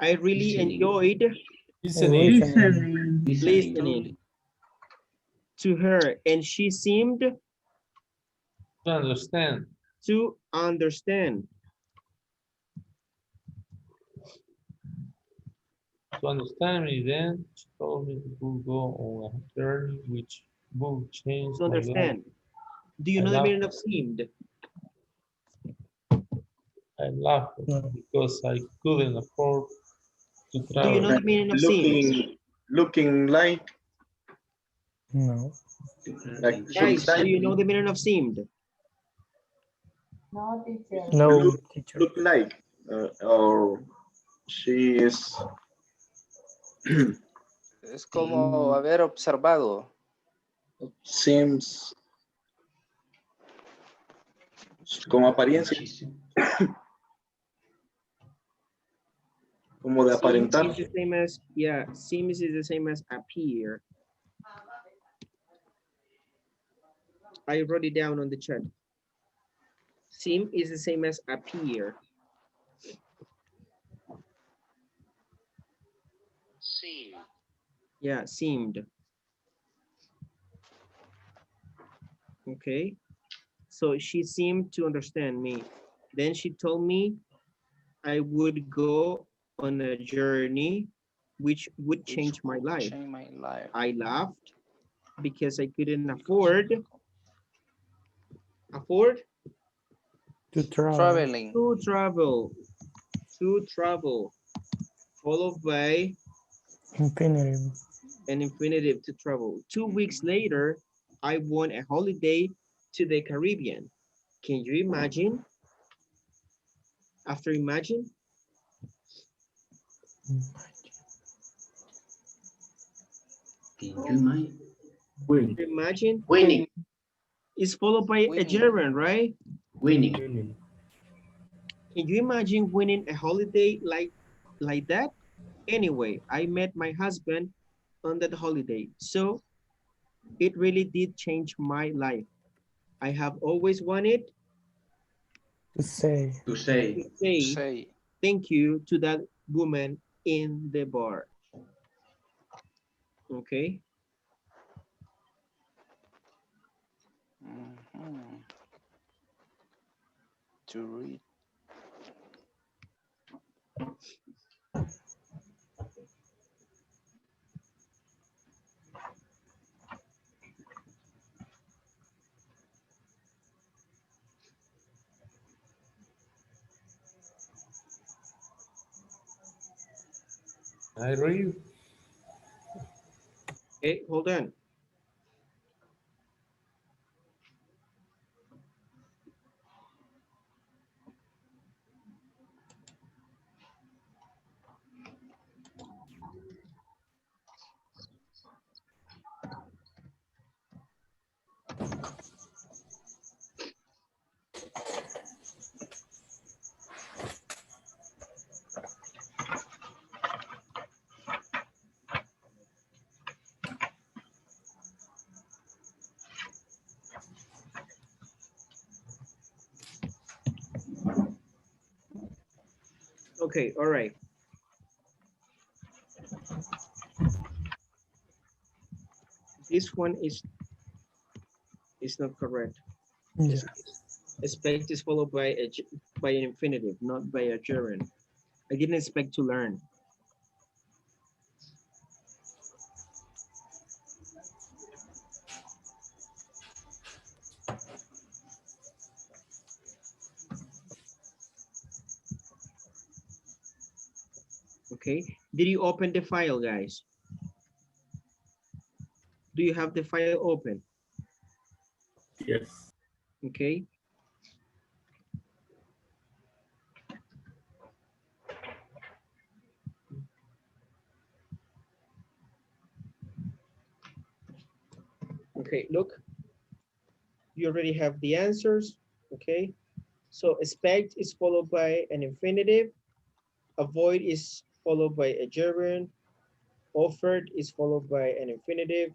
I really Listening. enjoyed Listening. Listening. listening to her, and she seemed To understand. to understand. To understand me, then she told me to go on a journey which would change To my life. understand. Do you I know the laughed. meaning of seemed? I laughed No. because I couldn't afford to Do you know travel. the meaning of seemed? Looking like No. Guys, do sometimes you know the meaning of seemed? No, teacher. No, teacher. look like or she is Es como haber observado. seems como apariencia como de Seem aparentar. is the same as, yeah, seems is the same as appear. I wrote it down on the chat. Seem is the same as appear. Yeah, seemed. Okay. So she seemed to understand me. Then she told me I would go on a journey which would change my life. Change my life. I laughed because I couldn't afford To travel. Traveling. to travel, followed by Infinitive. an infinitive to travel. 2 weeks later, I won a holiday to the Caribbean. Can you imagine? After imagine, Can you mind? imagine Winning. is followed by a Winning. gerund, right? Winning. Can you imagine winning a holiday like that? Anyway, I met my husband on that holiday, so it really did change my life. I have always wanted To say. To say. to say Say. thank you to that woman in the bar. Okay. Mhm. To read. I read. Okay, hold on. Okay, all right. This one is not correct. Yeah. Expect is followed by by an infinitive, not by a gerund. I didn't expect to learn. Okay, did you open the file, guys? Do you have the file open? Yes. Okay. Okay, look, you already have the answers. Okay, so expect is followed by an infinitive, avoid is followed by a gerund, offered is followed by an infinitive,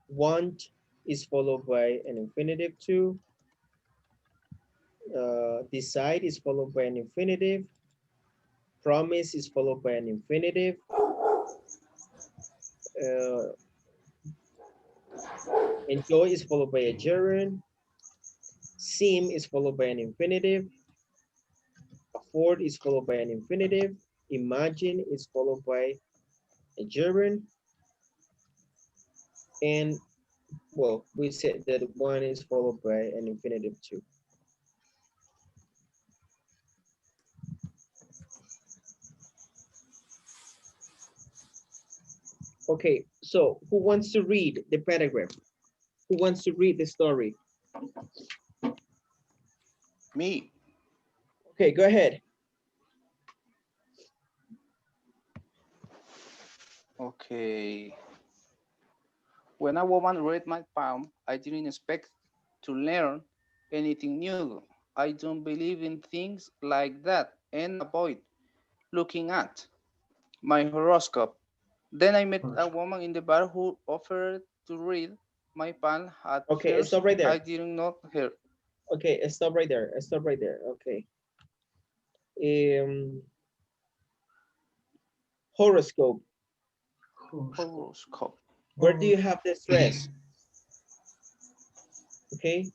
want is followed by an infinitive too, decide is followed by an infinitive, promise is followed by an infinitive, uh, enjoy is followed by a gerund, seem is followed by an infinitive, afford is followed by an infinitive, imagine is followed by a gerund, and well, we said that one is followed by an infinitive too. Okay, so who wants to read the paragraph? Who wants to read the story? Me. Okay, go ahead. Okay. When a woman read my palm, I didn't expect to learn anything new. I don't believe in things like that and avoid looking at my horoscope. Then I met a woman in the bar who offered to read my palm. At Okay, first, stop right I there. didn't know her. Okay, stop right there. Stop right there. Okay. Horoscope. Horoscope. Where do you have the stress? Okay.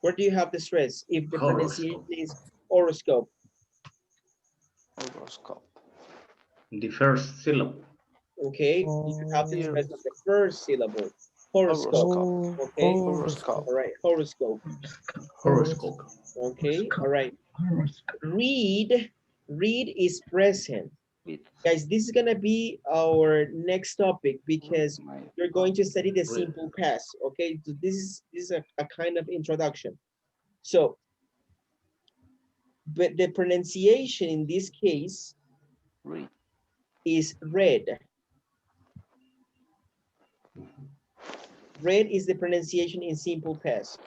Where do you have the stress? If the pronunciation Horoscope. is horoscope. Horoscope. The first syllable. Okay. You have the Here. stress on the first syllable. Horoscope. Horoscope. Okay. Horoscope. All right. Horoscope. Horoscope. Okay. All right. Read. Read is present. Guys, this is gonna be our next topic because you're going to study the simple past. Okay. So this is a kind of introduction. So, but the pronunciation in this case Read. is read. Read is the pronunciation in simple past.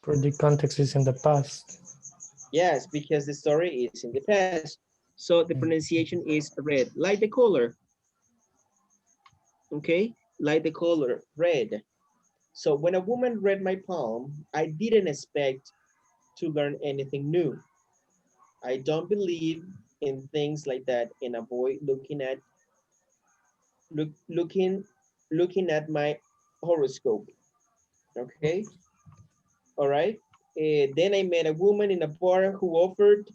For the context is in the past. Yes, because the story is in the past. So the pronunciation is red, like the color. Okay, like the color, red. So when a woman read my palm, I didn't expect to learn anything new. I don't believe in things like that and avoid looking at my horoscope. Okay, all right. Then I met a woman in a bar who offered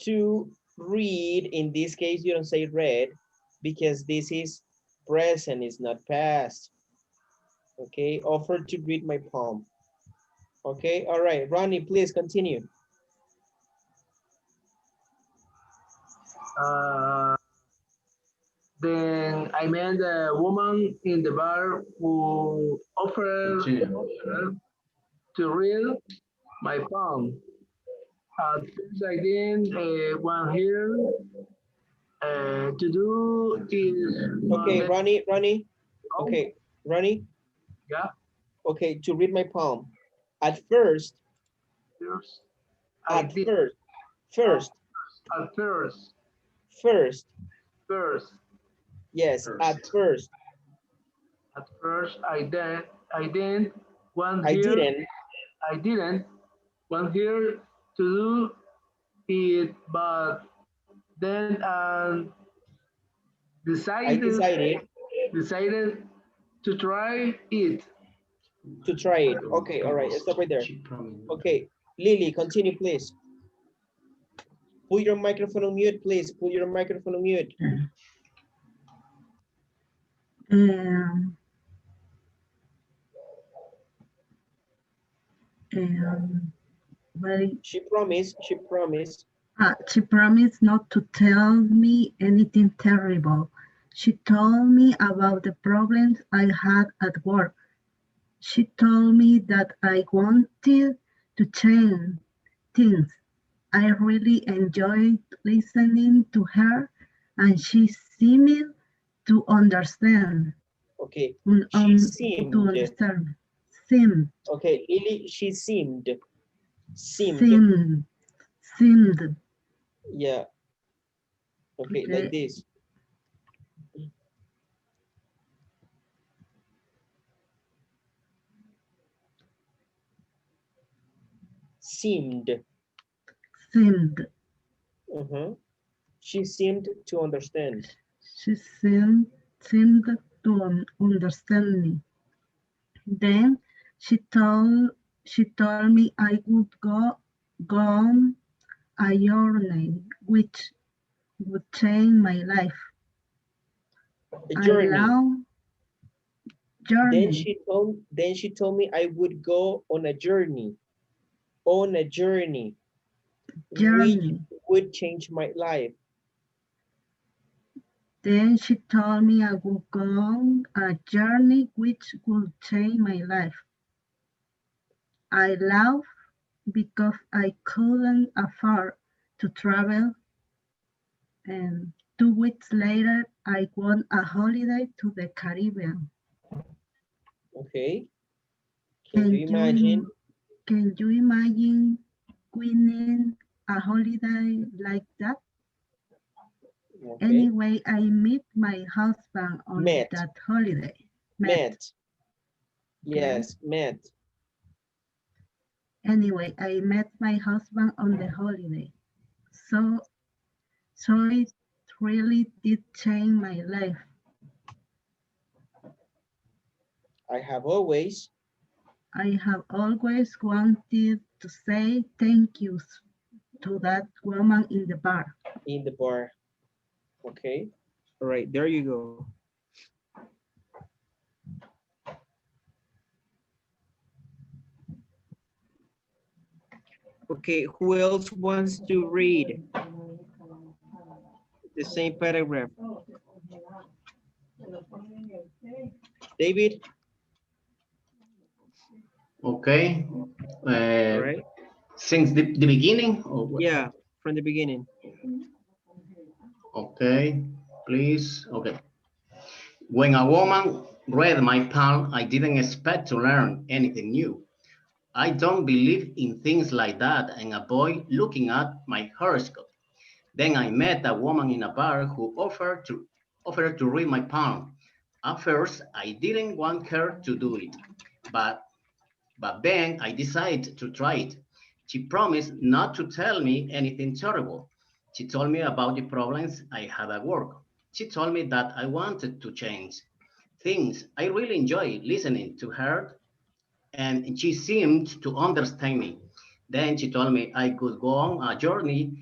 to read. In this case, you don't say read because this is present, it's not past. Okay, offered to read my palm. Okay, all right, Ronnie, please continue. Uh, then I met a woman in the bar who offered to read my palm. At first I didn't want her to do is my Okay, best. Ronnie. Oh, Okay, Ronnie. yeah, Okay, to read my palm. At first, first I at did. first, At, first, at first, first. first, Yes, at first I didn't want I her. didn't. I didn't want her to do it, but then I decided decided decided to try it. to try it. Okay, all right. Stop right there. Okay, Lily, continue, please. Put your microphone on mute, please. Put your microphone on mute. Um, um, very, She promised. she promised not to tell me anything terrible. She told me about the problems I had at work. She told me that I wanted to change things. I really enjoyed listening to her, and she seemed to understand. Okay, she To seemed. understand. Seemed. Okay, Lily, she seemed. Seemed. Yeah. Okay, like Okay. this. Seemed. Seemed. She seemed to understand. She seemed to understand me. Then she told me I would go on a journey which would change my life. A I journey. love journey. Then she told me I would go on a journey. On a journey. Which would change my life. Then she told me I would go on a journey which would change my life. I laughed because I couldn't afford to travel, and 2 weeks later I won a holiday to the Caribbean. Okay. Can you imagine? Can you imagine winning a holiday like that? Okay. Anyway, I met my husband on that holiday. Met. Yes, met. Anyway, I met my husband on the holiday. So it really did change my life. I have always wanted to say thank you to that woman in the bar. In the bar. Okay. All right, there you go. Okay, who else wants to read the same paragraph? David? Okay. All right. Since the beginning? Yeah, from the beginning. Okay, please. Okay. When a woman read my palm, I didn't expect to learn anything new. I don't believe in things like that and avoid looking at my horoscope. Then I met a woman in a bar who offered to read my palm. At first, I didn't want her to do it, but then I decided to try it. She promised not to tell me anything terrible. She told me about the problems I had at work. She told me that I wanted to change things. I really enjoyed listening to her, and she seemed to understand me. Then she told me I could go on a journey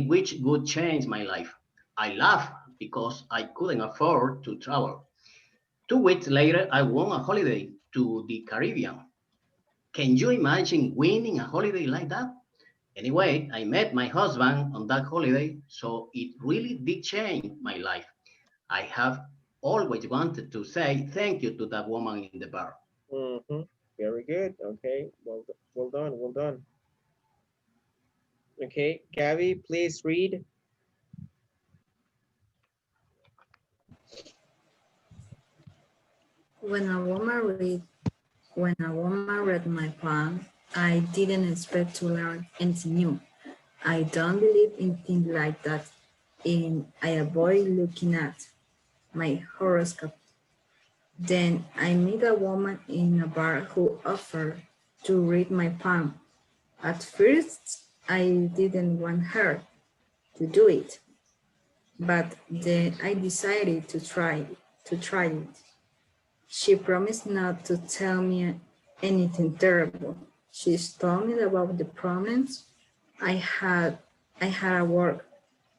which would change my life. I laughed because I couldn't afford to travel. 2 weeks later, I won a holiday to the Caribbean. Can you imagine winning a holiday like that? Anyway, I met my husband on that holiday, so it really did change my life. I have always wanted to say thank you to that woman in the bar. Mm-hmm. Very good. Okay. Well done. Well done. Okay, Gabby, please read. When a woman read my poem, I didn't expect to learn anything new. I don't believe in things like that, and I avoid looking at my horoscope. Then I met a woman in a bar who offered to read my poem. At first, I didn't want her to do it, but then I decided to try it. She promised not to tell me anything terrible. She told me about the problems I had I had at work.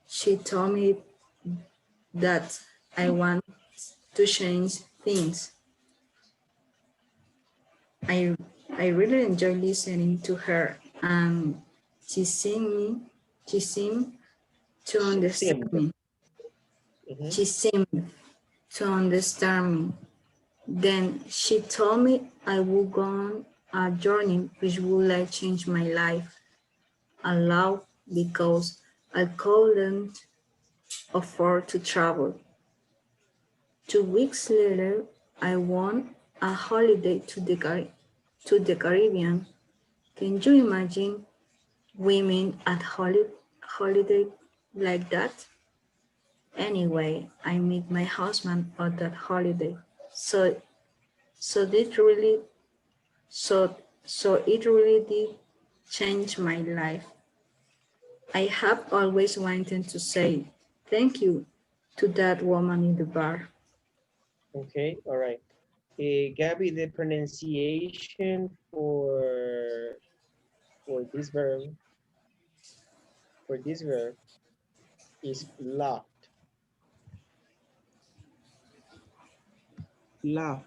She told me that I want to change things. I I really enjoy listening to her, and she seemed me she seemed to understand Sim. me. Mm-hmm. She seemed to understand me. Then she told me I would go on a journey which would like change my life aloud because I couldn't afford to travel. 2 weeks later, I won a holiday to the Caribbean. Can you imagine women at holiday like that? Anyway, I met my husband on that holiday. So so it really so it really did change my life. I have always wanted to say thank you to that woman in the bar. Okay, all right. Gabby, the pronunciation for this verb is laughed. Laugh.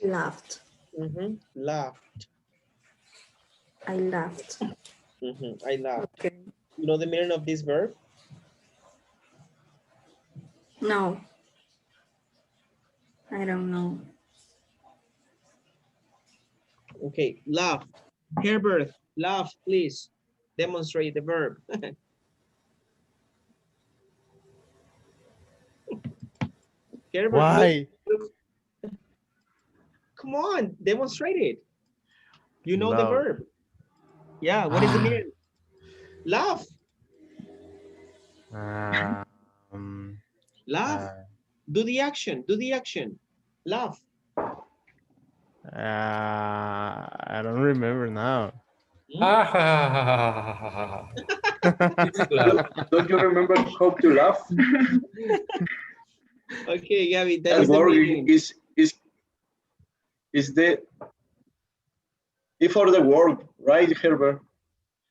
Laughed. Mm-hmm. Laugh. I laughed. Mm-hmm. I laughed. Okay. You know the meaning of this verb? No, I don't know. Okay, laugh. Herbert, laugh, please. Demonstrate the verb. Herbert, Why? come on, demonstrate it. You know the Love. verb. Yeah, what is the meaning? Laugh. Um, Laugh. uh, Do the action. Do the action. Laugh. I don't remember now. Don't you remember how to laugh? Okay, Gabby, that That is the word meaning. is the before the word, right, Herbert?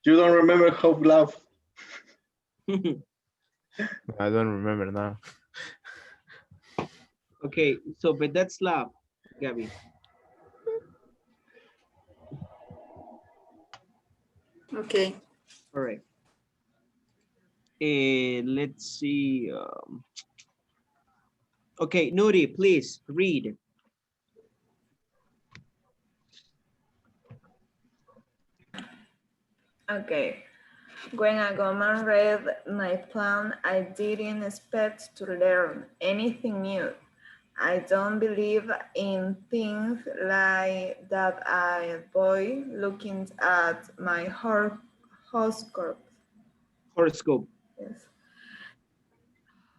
You don't remember how to laugh. I don't remember now. Okay, so but that's laugh, Gabby. Okay. All right. Let's see. Okay, Nuri, please read. Okay. When a woman read my plan, I didn't expect to learn anything new. I don't believe in things like that. I avoid looking at my horoscope. Horoscope. Yes.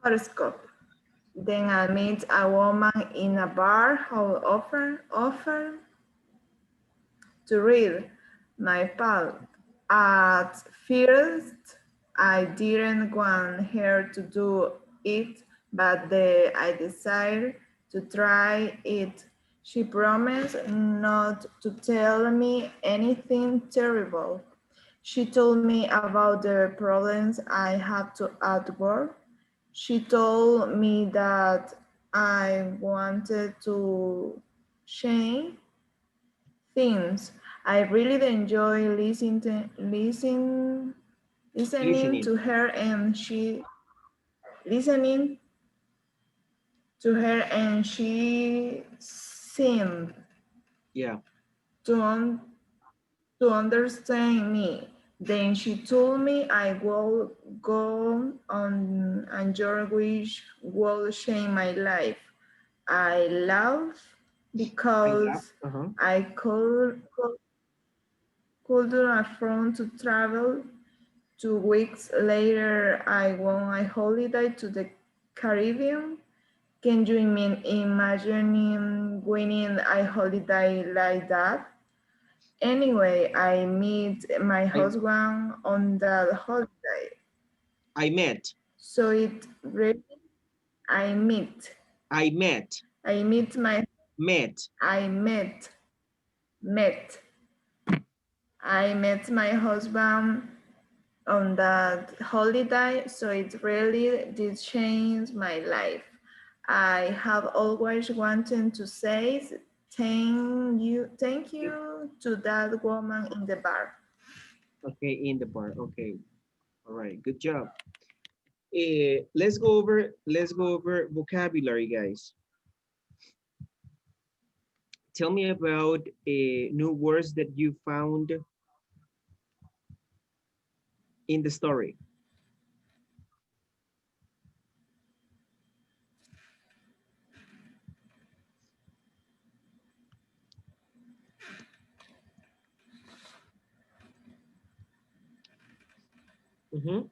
Horoscope. Then I meet a woman in a bar who offered to read my palm. At first, I didn't want her to do it, but I decided to try it. She promised not to tell me anything terrible. She told me about the problems I had at work. She told me that I wanted to change things. I really enjoy listening Listening. to her, and she listening to her, and she seemed Yeah. to to understand me. Then she told me I will go on and your wish will change my life. I laughed I love. because Uh-huh. I couldn't afford to travel. 2 weeks later, I went a holiday to the Caribbean. Can you imagine winning a holiday like that? Anyway, I meet my I husband on that holiday. I met. So it really, I meet. I met. I meet my, Met. I met. I met my husband on that holiday, so it really did change my life. I have always wanted to say thank you to that woman in the bar. Okay, in the bar. Okay. All right. Good job. Let's go over vocabulary, guys. Tell me about new words that you found in the story. Mm-hmm.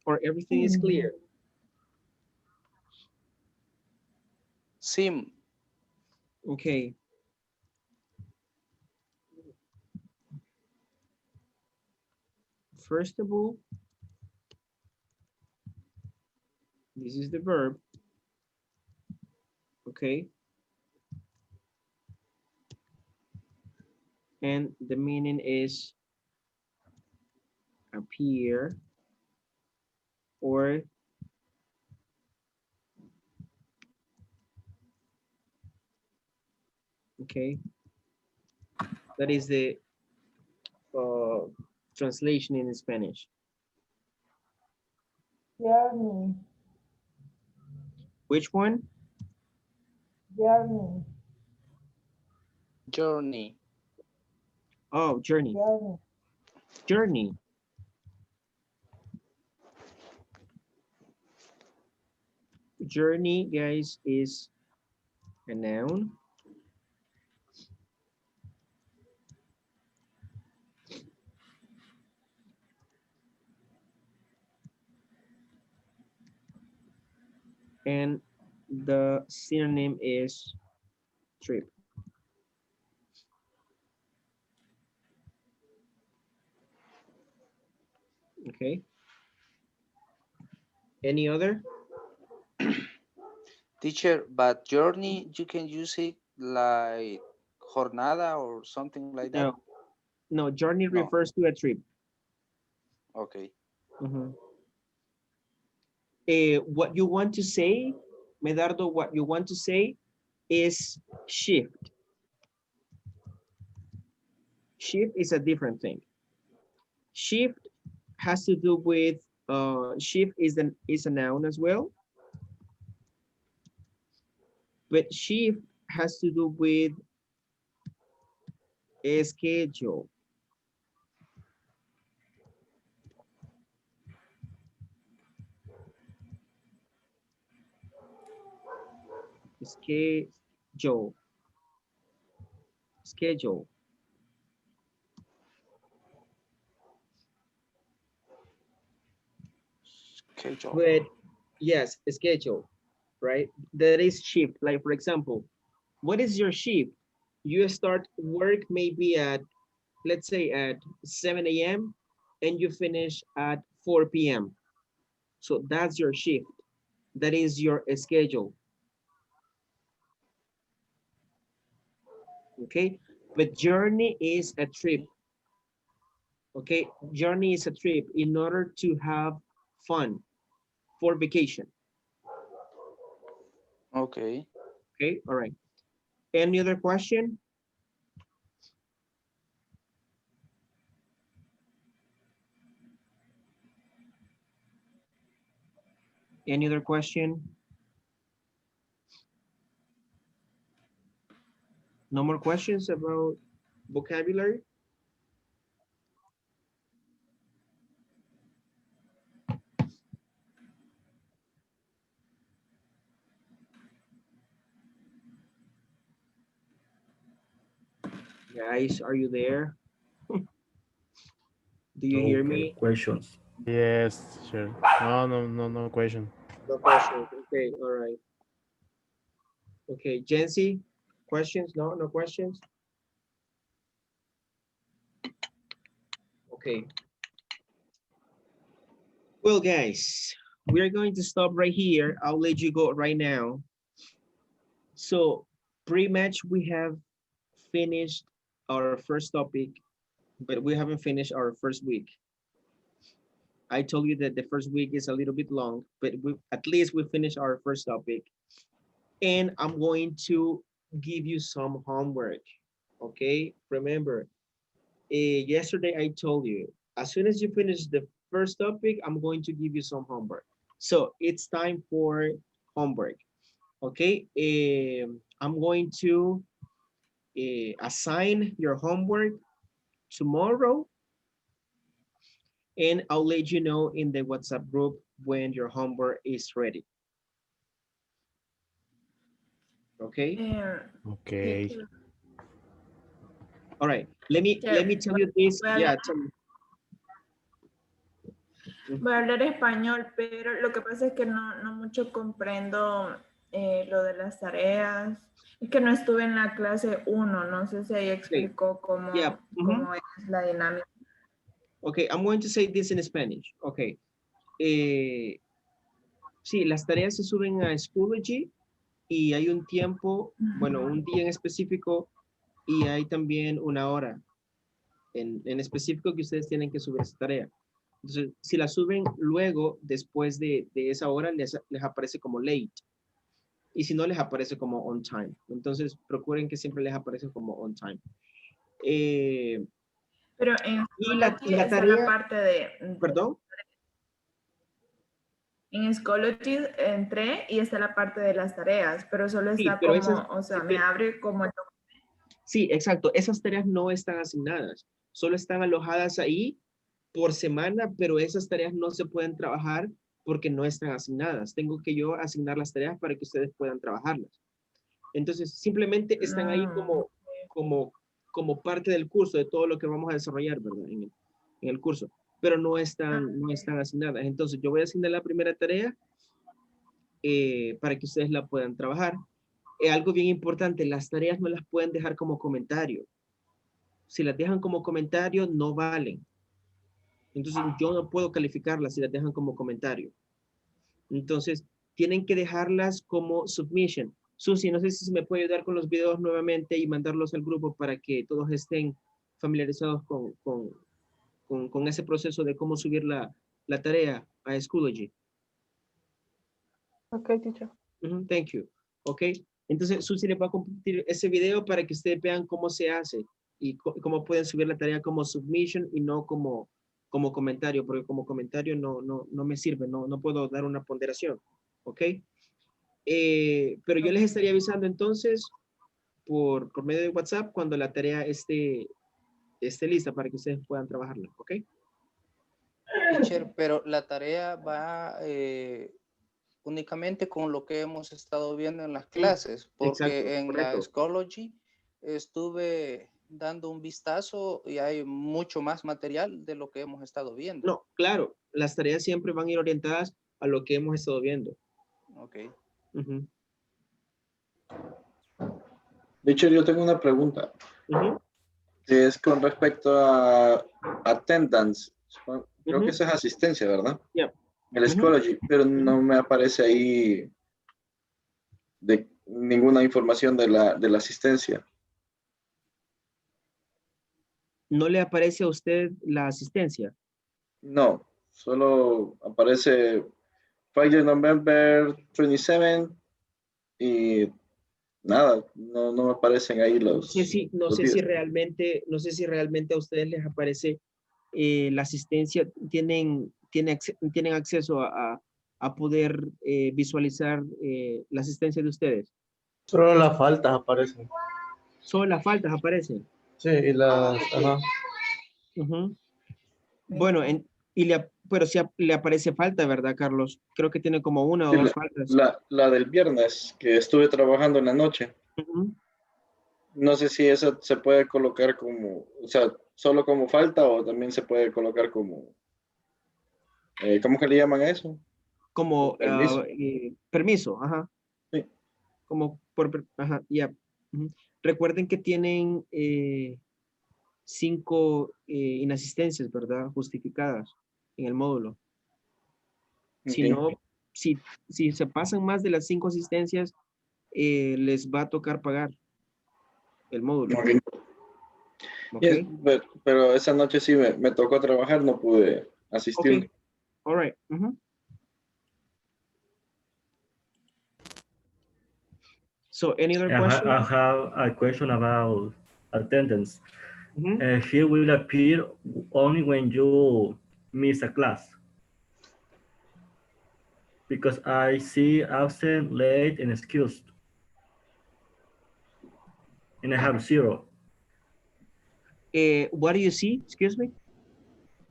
Or everything is clear. Sim. Okay. First of all, this is the verb. Okay. And the meaning is appear or okay. That is the uh, translation in Spanish. Journey, Which one? journey, Journey. Oh, journey. journey. Journey. Journey, guys, is a noun. And the synonym is trip. Okay. Any other? Teacher, but journey, you can use it like jornada or something like that? No. No, journey No. refers to a trip. Okay. Mhm. What you want to say, Medardo, what you want to say is shift. Shift is a different thing. Shift has to do with shift is a noun as well, but shift has to do with a schedule. Schedule. Schedule. Schedule. But yes, a schedule, right? That is shift. Like for example, what is your shift? You start work maybe at, let's say at 7 a.m. and you finish at 4 p.m. So that's your shift. That is your schedule. Okay. But journey is a trip. Okay. Journey is a trip in order to have fun for vacation. Okay. Okay. All right. Any other question? Any other question? No more questions about vocabulary? Guys, are you there? Do you hear me? Questions. Yes, sure. No question. No questions. Okay, all right. Okay, Jency, questions? No, no questions? Okay. Well, guys, we're going to stop right here. I'll let you go right now. So pretty much we have finished our first topic, but we haven't finished our first week. I told you that the first week is a little bit long, but at least we finished our first topic. And I'm going to give you some homework, okay? Remember, yesterday I told you, as soon as you finish the first topic, I'm going to give you some homework. So it's time for homework, okay? I'm going to assign your homework tomorrow, and I'll let you know in the WhatsApp group when your homework is ready. Okay? Okay. Teacher, All right. Let me tell you this. Yeah, tell me. voy a hablar español, pero lo que pasa es que no mucho comprendo lo de las tareas. Es que no estuve en la clase 1, no sé si ahí explicó cómo, Yeah. cómo es la dinámica. Okay, I'm going to say this in Spanish. Okay. Sí, las tareas se suben a Schoology y hay un tiempo, bueno, un día en específico y hay también una hora en específico que ustedes tienen que subir esa tarea. Entonces, si la suben luego, después de esa hora, les aparece como late. Y si no, les aparece como on time. Entonces, procuren que siempre les aparece como on time. Pero en y la está tarea, la parte de... ¿Perdón? En Schoology entré y está la parte de las tareas, pero solo Sí, está pero como, esas- o sea, sí, me pero- abre como... Sí, exacto. Esas tareas no están asignadas. Solo están alojadas ahí por semana, pero esas tareas no se pueden trabajar porque no están asignadas. Tengo que yo asignar las tareas para que ustedes puedan trabajarlas. Entonces, simplemente están ahí como parte del curso, de todo lo que vamos a desarrollar, ¿verdad? En el curso, pero no están asignadas. Entonces, yo voy a asignar la primera tarea para que ustedes la puedan trabajar. Algo bien importante, las tareas no las pueden dejar como comentario. Si las dejan como comentario, no valen. Entonces, yo no puedo calificarlas si las dejan como comentario. Entonces, tienen que dejarlas como submission. Susi, no sé si me puede ayudar con los videos nuevamente y mandarlos al grupo para que todos estén familiarizados con ese proceso de cómo subir la tarea a Schoology. Okay, teacher. Thank you. Ok. Entonces, Susi le va a compartir ese video para que ustedes vean cómo se hace y cómo pueden subir la tarea como submission y no como comentario, porque como comentario no me sirve, no puedo dar una ponderación. Ok. Pero yo les estaría avisando entonces por medio de WhatsApp cuando la tarea esté lista para que ustedes puedan trabajarla. Ok. Teacher, pero la tarea va únicamente con lo que hemos estado viendo en las clases, porque Exacto, en correcto. la Schoology estuve dando un vistazo y hay mucho más material de lo que hemos estado viendo. No, claro, las tareas siempre van a ir orientadas a lo que hemos estado viendo. Ok. Richard, yo tengo una pregunta. Que es con respecto a attendance. Creo que eso es asistencia, ¿verdad? El Schoology, pero no me aparece ahí de ninguna información de la asistencia. ¿No le aparece a usted la asistencia? No, solo aparece Friday, November 27 y nada, no me aparecen ahí No los sé días. si realmente a ustedes les aparece la asistencia, tienen acceso a a poder visualizar la asistencia de ustedes? Solo las faltas aparecen. Solo las faltas aparecen. Sí, y las... Ajá. Ujú. Bueno, pero sí le aparece falta, ¿verdad, Carlos? Creo que tiene como una o Sí, dos faltas. la del viernes, que estuve trabajando en la noche. Ujú. No sé si esa se puede colocar como, o sea, solo como falta o también se puede colocar como, ¿cómo que le llaman a eso? Como Permiso. permiso, ajá. Sí. Como ajá, ya. Ujú. Recuerden que tienen 5 inasistencias, ¿verdad? Justificadas en el módulo. Si Ok. no, si se pasan más de las 5 asistencias, les va a tocar pagar el módulo. Ok. ¿Ok? Yes, pero esa noche sí me tocó trabajar, no pude asistir. Okay. All right. So any other question? I have a question about attendance. Mm-hmm. Here will appear only when you miss a class. Because I see absent, late, and excused. And I have 0. What do you see? Excuse me?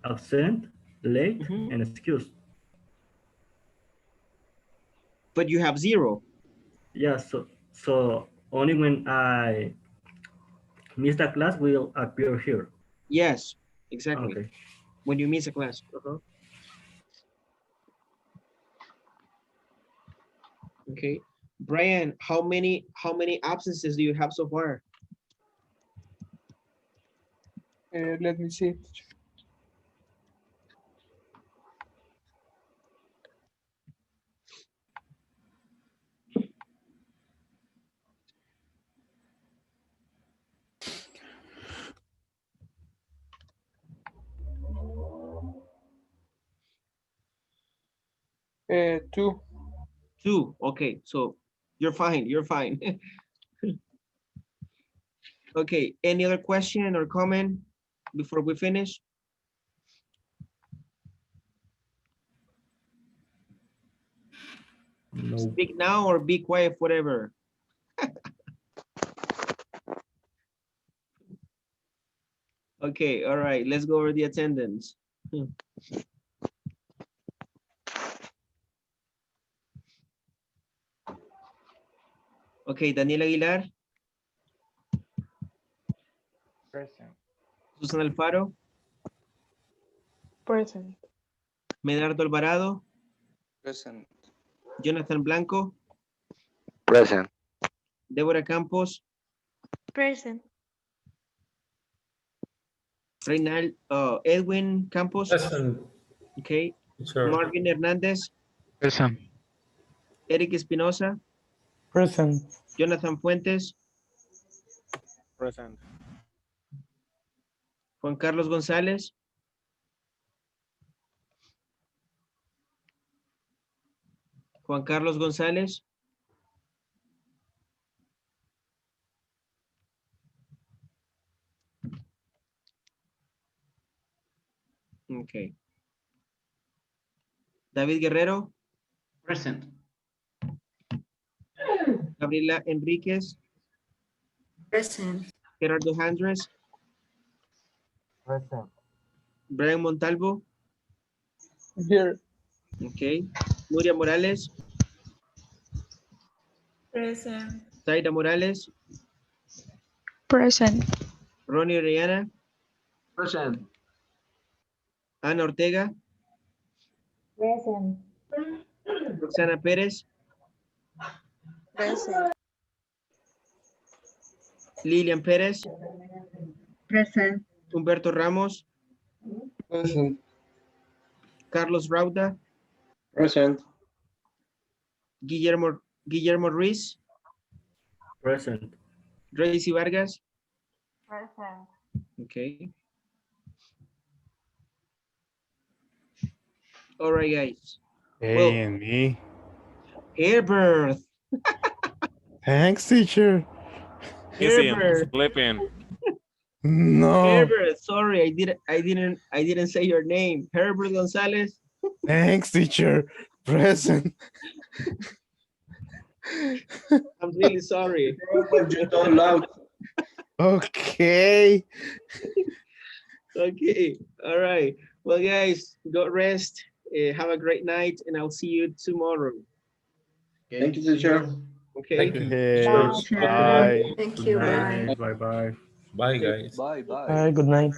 Absent, late, and excused. But you have 0. Yeah, so only when I miss the class will appear here. Yes, exactly. Okay. When you miss a class. Okay. Brian, how many absences do you have so far? Let me see. 2. 2. Okay, so you're fine. You're fine. Okay, any other question or comment before we finish? No. Speak now or be quiet, whatever. Okay, all right, let's go over the attendance. Okay, Daniel Aguilar. Present. Susan Alfaro. Present. Medardo Alvarado. Present. Jonathan Blanco. Present. Débora Campos. Present. Edwin Campos. Present. Okay. Sure. Marvin Hernandez. Present. Eric Espinosa. Present. Jonathan Fuentes. Present. Juan Carlos González. Juan Carlos González. Okay. David Guerrero. Present. Gabriela Enríquez. Present. Gerardo Andres. Present. Brian Montalvo. Here. Okay. Nuria Morales. Present. Zaida Morales. Present. Ronnie Orellana. Present. Ana Ortega. Present. Roxana Pérez. Present. Lilian Pérez. Present. Humberto Ramos. Present. Carlos Rauda. Present. Guillermo Ruiz. Present. Tracy Vargas. Present. Okay. All right, guys. Hey, and me. Herbert. Thanks, teacher. Easy, I'm Herbert. sleeping. No. Herbert. Sorry, I didn't say your name. Herbert Gonzalez. Thanks, teacher. Present. I'm really sorry. You don't loud. Okay. Okay. All right. Well, guys, go rest. Have a great night, and I'll see you tomorrow. Thank you, teacher. Okay. Thank you. Okay. Teachers. Bye. Thank Good you. night. Bye. Bye bye. Bye, guys. Bye bye. Bye. Good night.